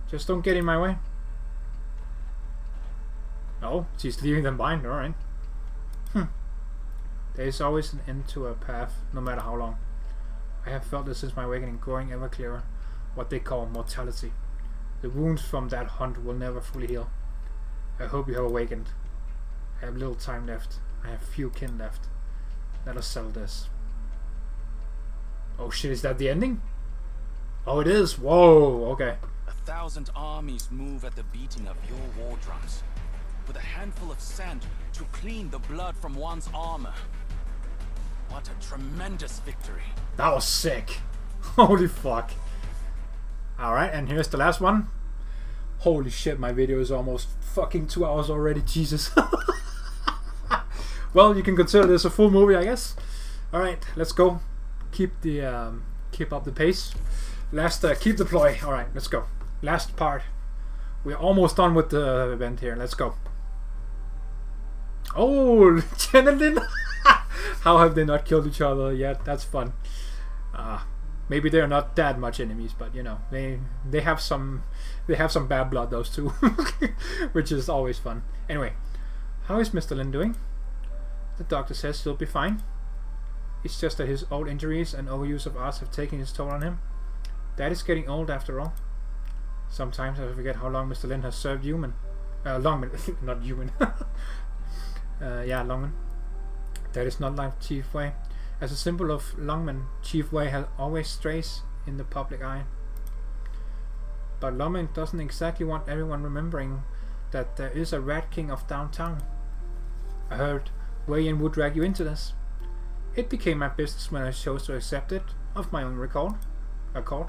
Just don't get in my way. Oh, she's leaving them behind, alright. There is always an end to a path, no matter how long. I have felt this since my awakening, growing ever clearer. What they call mortality. The wounds from that hunt will never fully heal. I hope you have awakened. I have little time left. I have few kin left. Let us settle this. Oh shit, is that the ending? Oh, it is? Whoa, okay. 1,000 armies move at the beating of your war drums, with a handful of sand to clean the blood from one's armor. What a tremendous victory. That was sick. Holy fuck. Alright, and here's the last one. Holy shit, my video is almost fucking 2 hours already. Jesus. Well, you can consider this a full movie, I guess. Alright, let's go. Keep up the pace. Last keep deploy. Alright, let's go. Last part. We're almost done with the event here. Let's go. Oh, Chen. How have they not killed each other yet? That's fun. Maybe they're not that much enemies, but you know, they have some bad blood, those two, which is always fun. Anyway, how is Mr. Lin doing? The doctor says he'll be fine. It's just that his old injuries and overuse of arts have taken its toll on him. Dad is getting old after all. Sometimes I forget how long Mr. Lin has served human. Longman, not human. Yeah, Longman. That is not like Chief Wei. As a symbol of Longman, Chief Wei has always strays in the public eye. But Longman doesn't exactly want everyone remembering that there is a Rat King of downtown. I heard Wei Yin would drag you into this. It became my business when I chose to accept it, of my own accord.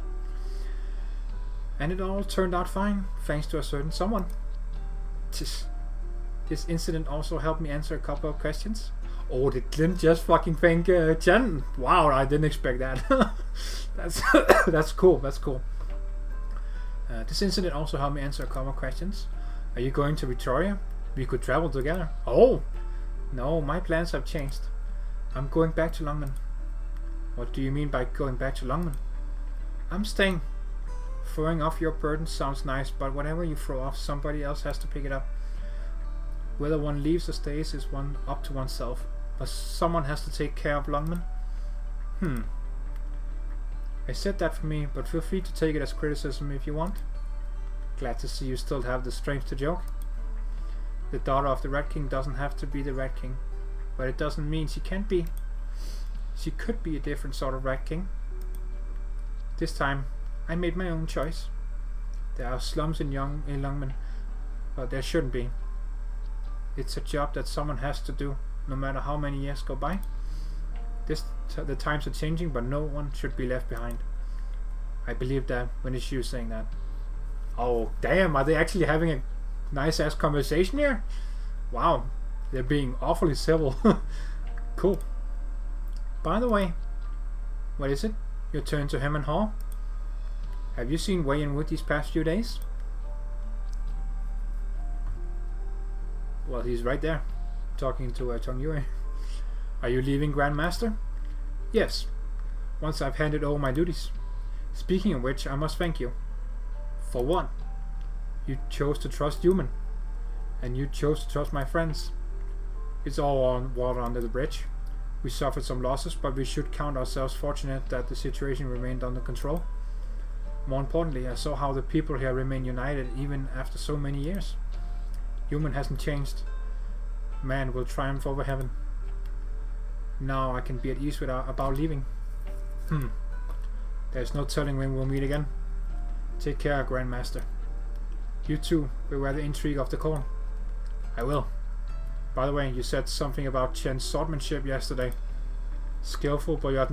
And it all turned out fine, thanks to a certain someone. This incident also helped me answer a couple of questions. Oh, did Clint just fucking thank Chen? Wow, I didn't expect that. That's cool. That's cool. This incident also helped me answer a couple of questions. Are you going to Victoria? We could travel together. Oh, no, my plans have changed. I'm going back to Longman. What do you mean by going back to Longman? I'm staying. Throwing off your burden sounds nice, but whatever you throw off, somebody else has to pick it up. Whether one leaves or stays is one up to oneself, but someone has to take care of Longman. I said that for me, but feel free to take it as criticism if you want. Glad to see you still have the strength to joke. The daughter of the Rat King doesn't have to be the Rat King, but it doesn't mean she can't be. She could be a different sort of Rat King. This time, I made my own choice. There are slums in Longman, but there shouldn't be. It's a job that someone has to do, no matter how many years go by. The times are changing, but no one should be left behind. I believe that when it's you saying that. Oh, damn, are they actually having a nice-ass conversation here? Wow, they're being awfully civil. Cool. By the way, what is it? Your turn to hem and haw? Have you seen Wei and Wood these past few days? Well, he's right there, talking to Tong Yue. Are you leaving, Grandmaster? Yes, once I've handed over my duties. Speaking of which, I must thank you. For one, you chose to trust human, and you chose to trust my friends. It's all on water under the bridge. We suffered some losses, but we should count ourselves fortunate that the situation remained under control. More importantly, I saw how the people here remain united even after so many years. Human hasn't changed. Man will triumph over heaven. Now I can be at ease about leaving. There's no telling when we'll meet again. Take care, Grandmaster. You too, beware the intrigue of the call. I will. By the way, you said something about Chen's swordsmanship yesterday. Skillful, but you're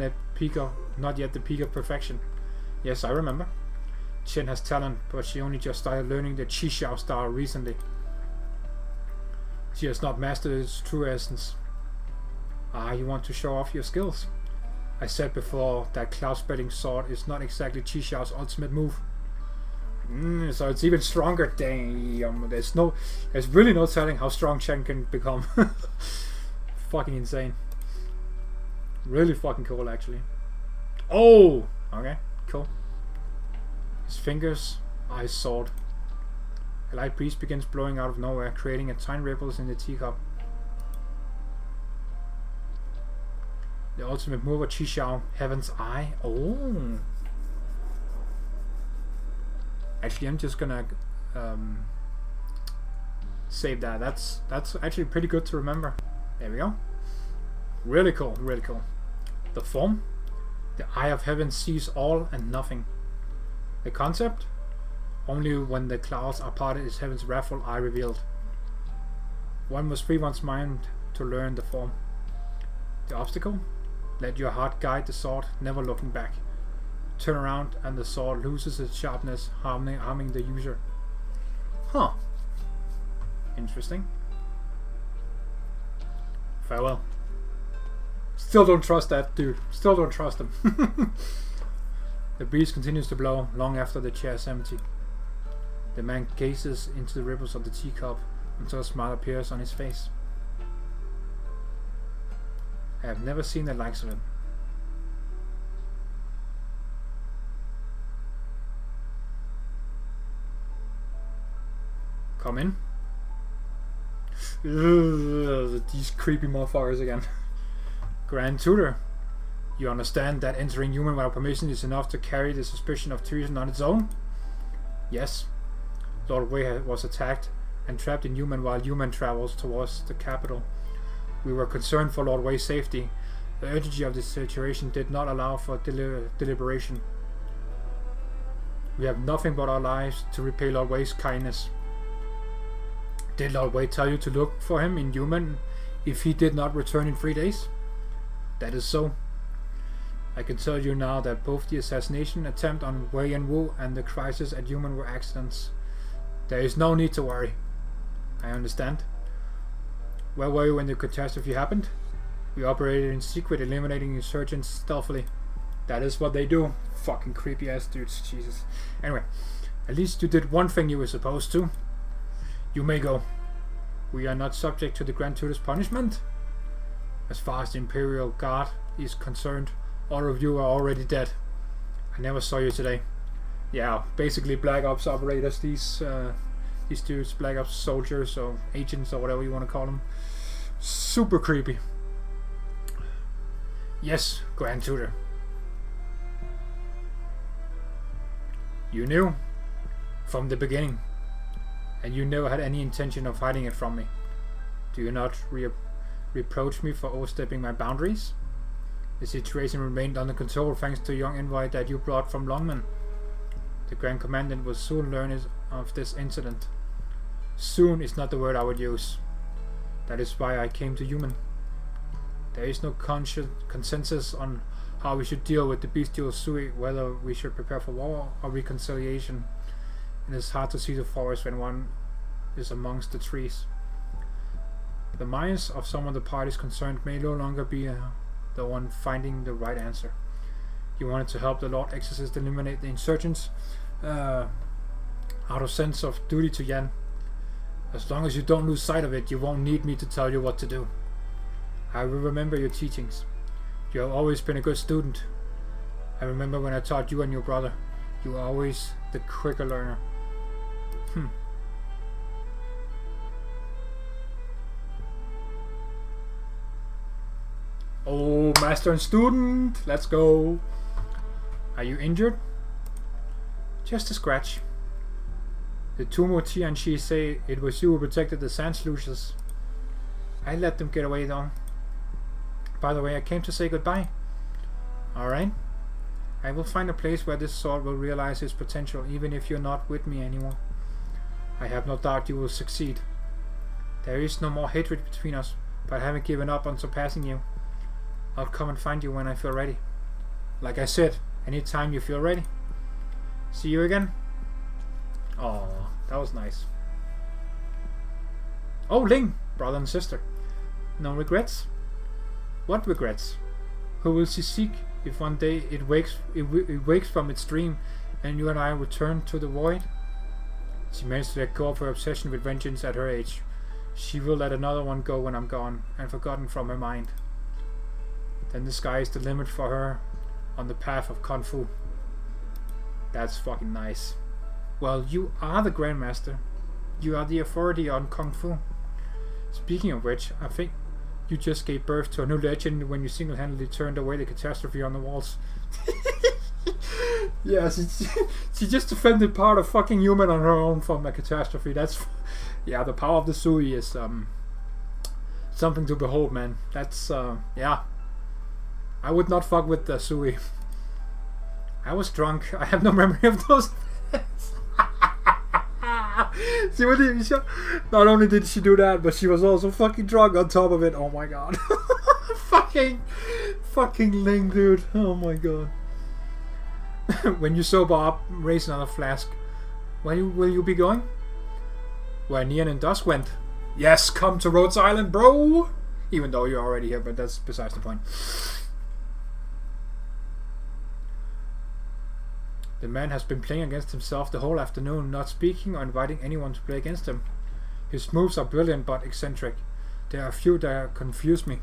not yet the peak of perfection. Yes, I remember. Chen has talent, but she only just started learning the Chi Xiao style recently. She has not mastered its true essence. You want to show off your skills? I said before that cloud-spreading sword is not exactly Chi Xiao's ultimate move. So it's even stronger. Damn, there's really no telling how strong Chen can become. Fucking insane. Really fucking cool, actually. Oh, okay, cool. His fingers are his sword. A light breeze begins blowing out of nowhere, creating a tiny ripples in the teacup. The ultimate move of Chi Xiao, Heaven's Eye. Oh. Actually, I'm just gonna save that. That's actually pretty good to remember. There we go. Really cool, really cool. The form? The Eye of Heaven sees all and nothing. The concept? Only when the clouds are parted is Heaven's wrathful eye revealed. One must free one's mind to learn the form. The obstacle? Let your heart guide the sword, never looking back. Turn around and the sword loses its sharpness, harming the user. Huh. Interesting. Farewell. Still don't trust that dude. Still don't trust him. The breeze continues to blow long after the chair is empty. The man gazes into the ripples of the teacup until a smile appears on his face. I have never seen the likes of him. Come in. Ugh, these creepy motherfuckers again. Grand Tutor, you understand that entering human without permission is enough to carry the suspicion of treason on its own? Yes. Lord Wei was attacked and trapped in human while human travels towards the capital. We were concerned for Lord Wei's safety. The urgency of the situation did not allow for deliberation. We have nothing but our lives to repay Lord Wei's kindness. Did Lord Wei tell you to look for him in human if he did not return in 3 days? That is so. I can tell you now that both the assassination attempt on Wei and Wu and the crisis at human were accidents. There is no need to worry. I understand. Where were you when the catastrophe happened? We operated in secret, eliminating insurgents stealthily. That is what they do. Fucking creepy ass dudes. Jesus. Anyway, at least you did one thing you were supposed to. You may go. We are not subject to the Grand Tutor's punishment. As far as the Imperial Guard is concerned, all of you are already dead. I never saw you today. Yeah, basically Black Ops operators, these dudes, Black Ops soldiers or agents or whatever you want to call them. Super creepy. Yes, Grand Tutor. You knew from the beginning, and you never had any intention of hiding it from me. Do you not reproach me for overstepping my boundaries? The situation remained under control thanks to a young envoy that you brought from Longman. The Grand Commandant will soon learn of this incident. Soon is not the word I would use. That is why I came to human. There is no consensus on how we should deal with the bestial Sui, whether we should prepare for war or reconciliation. It is hard to see the forest when one is amongst the trees. The minds of some of the parties concerned may no longer be the one finding the right answer. You wanted to help the Lord Exorcist eliminate the insurgents out of sense of duty to Yan. As long as you don't lose sight of it, you won't need me to tell you what to do. I will remember your teachings. You have always been a good student. I remember when I taught you and your brother. You were always the quicker learner. Oh, master and student, let's go. Are you injured? Just a scratch. The Tumo Tianchi say it was you who protected the sand sluices. I let them get away though. By the way, I came to say goodbye. Alright. I will find a place where this sword will realize its potential, even if you're not with me anymore. I have no doubt you will succeed. There is no more hatred between us, but I haven't given up on surpassing you. I'll come and find you when I feel ready. Like I said, anytime you feel ready. See you again. Oh, that was nice. Oh, Ling, brother and sister. No regrets? What regrets? Who will she seek if one day it wakes from its dream and you and I return to the void? She managed to let go of her obsession with vengeance at her age. She will let another one go when I'm gone and forgotten from her mind. Then the sky is the limit for her on the path of Kung Fu. That's fucking nice. Well, you are the Grandmaster. You are the authority on Kung Fu. Speaking of which, I think you just gave birth to a new legend when you single-handedly turned away the catastrophe on the walls. Yeah, she just defended part of fucking human on her own from a catastrophe. That's... Yeah, the power of the Sui is something to behold, man. That's, yeah. I would not fuck with the Sui. I was drunk. I have no memory of those things. Not only did she do that, but she was also fucking drunk on top of it. Oh my god. fucking Ling, dude. Oh my god. When you sober up, raise another flask. Where will you be going? Where Neon and Dusk went. Yes, come to Rhodes Island, bro! Even though you're already here, but that's besides the point. The man has been playing against himself the whole afternoon, not speaking or inviting anyone to play against him. His moves are brilliant but eccentric. There are a few that confuse me.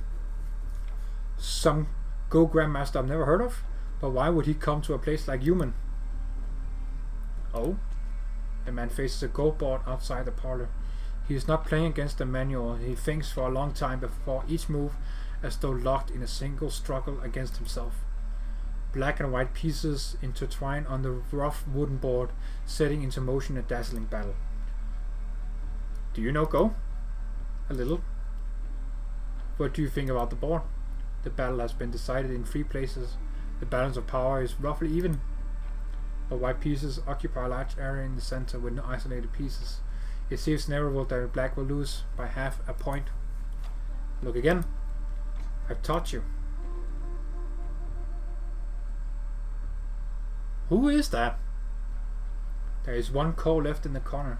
Some Go Grandmaster I've never heard of, but why would he come to a place like Human? Oh? The man faces a Go board outside the parlor. He is not playing against the manual. He thinks for a long time before each move, as though locked in a single struggle against himself. Black and white pieces intertwine on the rough wooden board, setting into motion a dazzling battle. Do you know Go? A little. What do you think about the board? The battle has been decided in 3 places. The balance of power is roughly even. But white pieces occupy a large area in the center with no isolated pieces. It seems inevitable that black will lose by half a point. Look again. I've taught you. Who is that? There is 1 core left in the corner.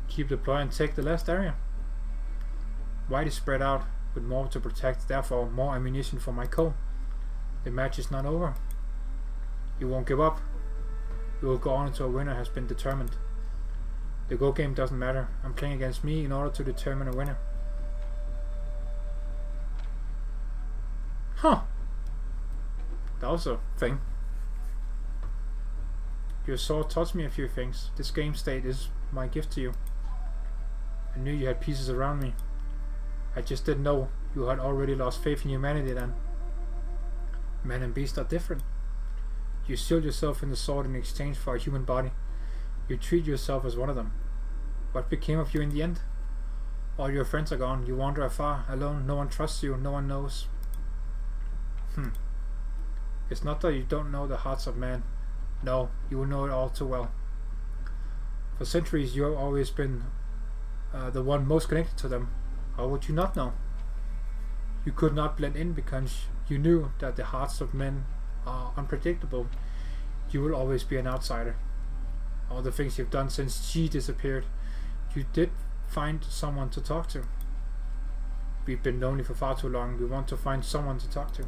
Keep deploying and take the last area. White is spread out with more to protect, therefore more ammunition for my core. The match is not over. You won't give up. You will go on until a winner has been determined. The Go game doesn't matter. I'm playing against me in order to determine a winner. Huh. That was a thing. Your sword taught me a few things. This game state is my gift to you. I knew you had pieces around me. I just didn't know you had already lost faith in humanity then. Man and beast are different. You shield yourself in the sword in exchange for a human body. You treat yourself as one of them. What became of you in the end? All your friends are gone. You wander afar, alone. No one trusts you. No one knows. It's not that you don't know the hearts of man. No, you will know it all too well. For centuries you have always been the one most connected to them. How would you not know? You could not blend in because you knew that the hearts of men are unpredictable. You will always be an outsider. All the things you've done since she disappeared, you did find someone to talk to. We've been lonely for far too long. We want to find someone to talk to.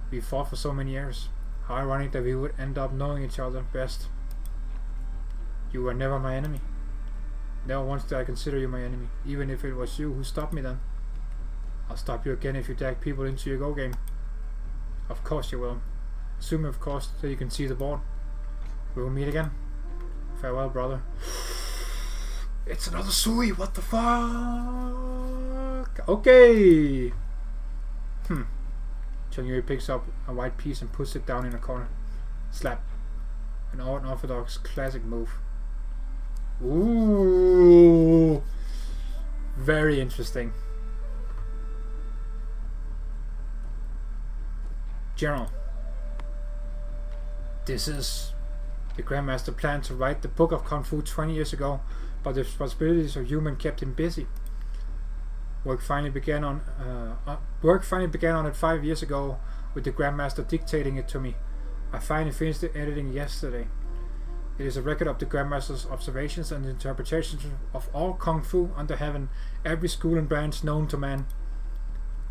We fought for so many years. How ironic that we would end up knowing each other best. You were never my enemy. Never once did I consider you my enemy, even if it was you who stopped me then. I'll stop you again if you drag people into your Go game. Of course you will. Assume of course that you can see the board. We will meet again. Farewell, brother. It's another Sui, what the fuck? Okay. Chong-Yuri picks up a white piece and puts it down in a corner. Slap. An unorthodox classic move. Ooh. Very interesting. General. This is... The Grandmaster planned to write the Book of Kung Fu 20 years ago, but the responsibilities of human kept him busy. Work finally began on it 5 years ago, with the Grandmaster dictating it to me. I finally finished the editing yesterday. It is a record of the Grandmaster's observations and interpretations of all Kung Fu under heaven, every school and branch known to man.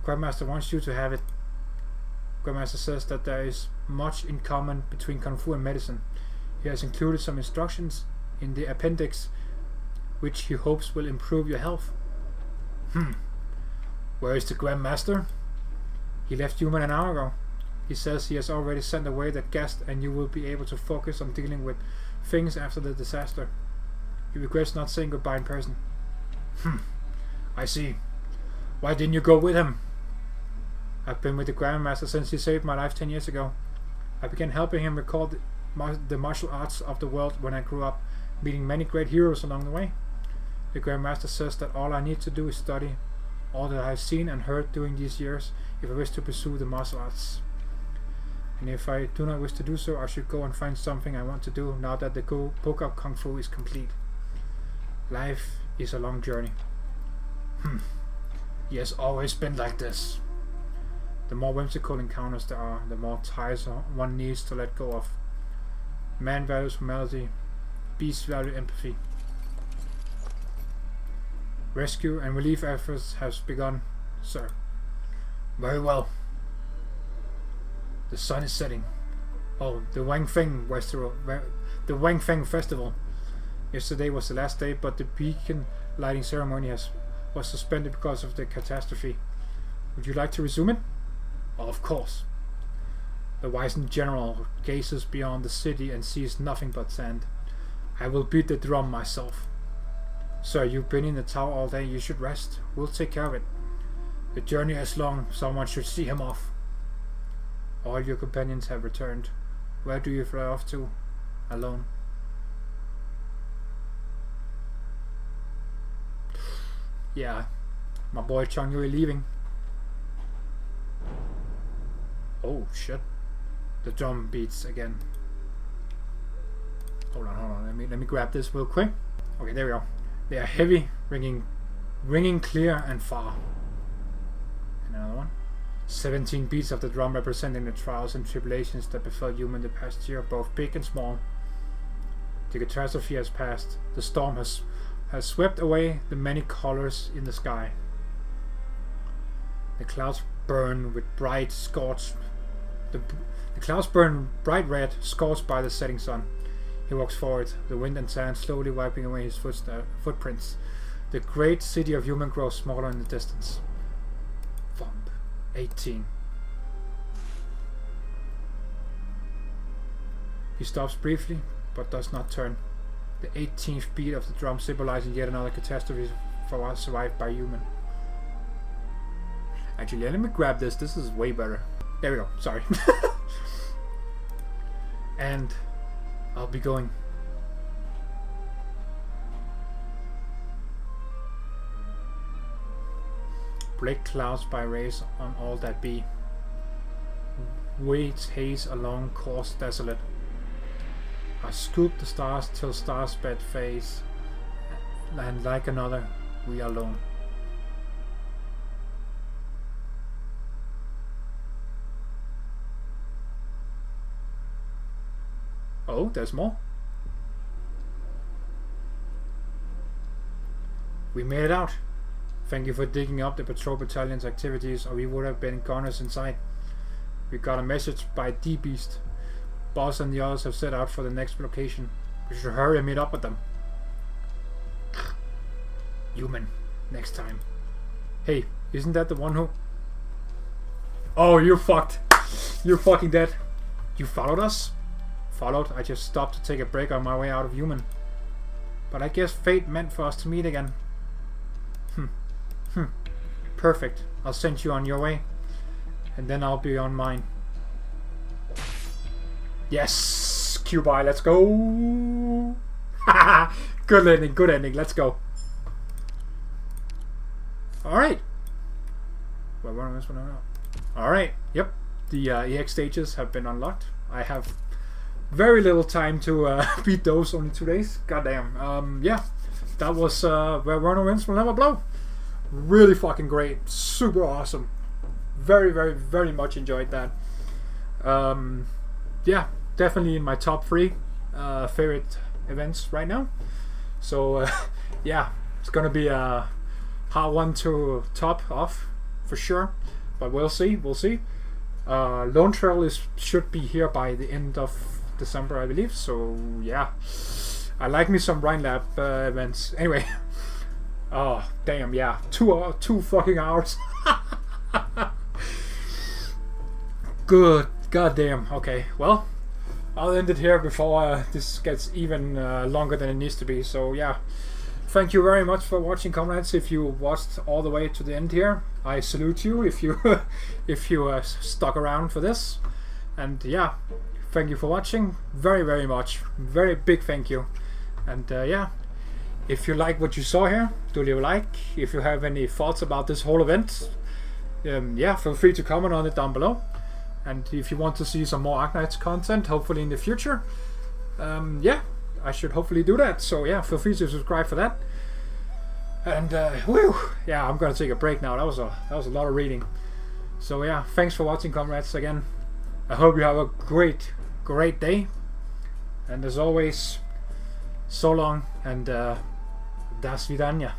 Grandmaster wants you to have it. Grandmaster says that there is much in common between Kung Fu and medicine. He has included some instructions in the appendix, which he hopes will improve your health. Where is the Grandmaster? He left Human an hour ago. He says he has already sent away that guest and you will be able to focus on dealing with things after the disaster. He regrets not saying goodbye in person. I see. Why didn't you go with him? I've been with the Grandmaster since he saved my life 10 years ago. I began helping him record the martial arts of the world when I grew up, meeting many great heroes along the way. The Grandmaster says that all I need to do is study all that I have seen and heard during these years if I wish to pursue the martial arts. And if I do not wish to do so, I should go and find something I want to do now that the Book of Kung Fu is complete. Life is a long journey. He has always been like this. The more whimsical encounters there are, the more ties one needs to let go of. Man values formality, beasts value empathy. Rescue and relief efforts have begun, sir. Very well. The sun is setting. Oh, the Wang Feng Festival. Yesterday was the last day, but the beacon lighting ceremony was suspended because of the catastrophe. Would you like to resume it? Oh, of course. The wizened general gazes beyond the city and sees nothing but sand. I will beat the drum myself. Sir, you've been in the tower all day. You should rest. We'll take care of it. The journey is long. Someone should see him off. All your companions have returned. Where do you fly off to? Alone. Yeah, my boy Chang Yui leaving. Oh shit! The drum beats again. Hold on. Let me grab this real quick. Okay, there we go. They are heavy, ringing clear and far. And another one. 17 beats of the drum representing the trials and tribulations that befell human the past year, both big and small. The catastrophe has passed. The storm has swept away the many colors in the sky. The clouds burn with bright scorched. The clouds burn bright red, scorched by the setting sun. He walks forward, the wind and sand slowly wiping away his footprints. The great city of human grows smaller in the distance. Thump. 18. He stops briefly, but does not turn. The 18th beat of the drum symbolizing yet another catastrophe survived by human. Actually, let me grab this. This is way better. There we go. Sorry. And I'll be going. Break clouds by rays on all that be. Waits haze along course desolate. I scoop the stars till stars bed face, and like another, we are alone. Oh, there's more. We made it out. Thank you for digging up the patrol battalion's activities, or we would have been goners inside. We got a message by D-Beast. Boss and the others have set out for the next location. We should hurry and meet up with them. Human. Next time. Hey, isn't that the one who... Oh, you're fucked. You're fucking dead. You followed us? Followed? I just stopped to take a break on my way out of human. But I guess fate meant for us to meet again. Perfect. I'll send you on your way. And then I'll be on mine. Yes! Q-Buy, let's go! Good ending, good ending, let's go. Alright. Alright, yep. The EX stages have been unlocked. I have very little time to beat those, only 2 days. Goddamn. Yeah. That was Where Vernal Winds Will Never Blow. Really fucking great. Super awesome. Very, very, very much enjoyed that. Yeah, definitely in my top 3 favorite events right now. So yeah, it's gonna be a hard one to top off for sure, but we'll see. Lone Trail should be here by the end of December, I believe. So yeah, I like me some Rhine Lab events. Anyway, oh damn, yeah, 2 fucking hours. Good goddamn. Okay, well, I'll end it here before this gets even longer than it needs to be. So yeah, thank you very much for watching, comrades. If you watched all the way to the end here, I salute you. If you if you stuck around for this, and yeah, thank you for watching very, very much. Very big thank you. And yeah, if you like what you saw here, do leave a like. If you have any thoughts about this whole event, yeah, feel free to comment on it down below. And if you want to see some more Arknights content, hopefully in the future, yeah, I should hopefully do that. So yeah, feel free to subscribe for that. And whew, yeah, I'm gonna take a break now. That was a lot of reading. So yeah, thanks for watching, comrades. Again, I hope you have a great day. And as always, so long and das vidanya.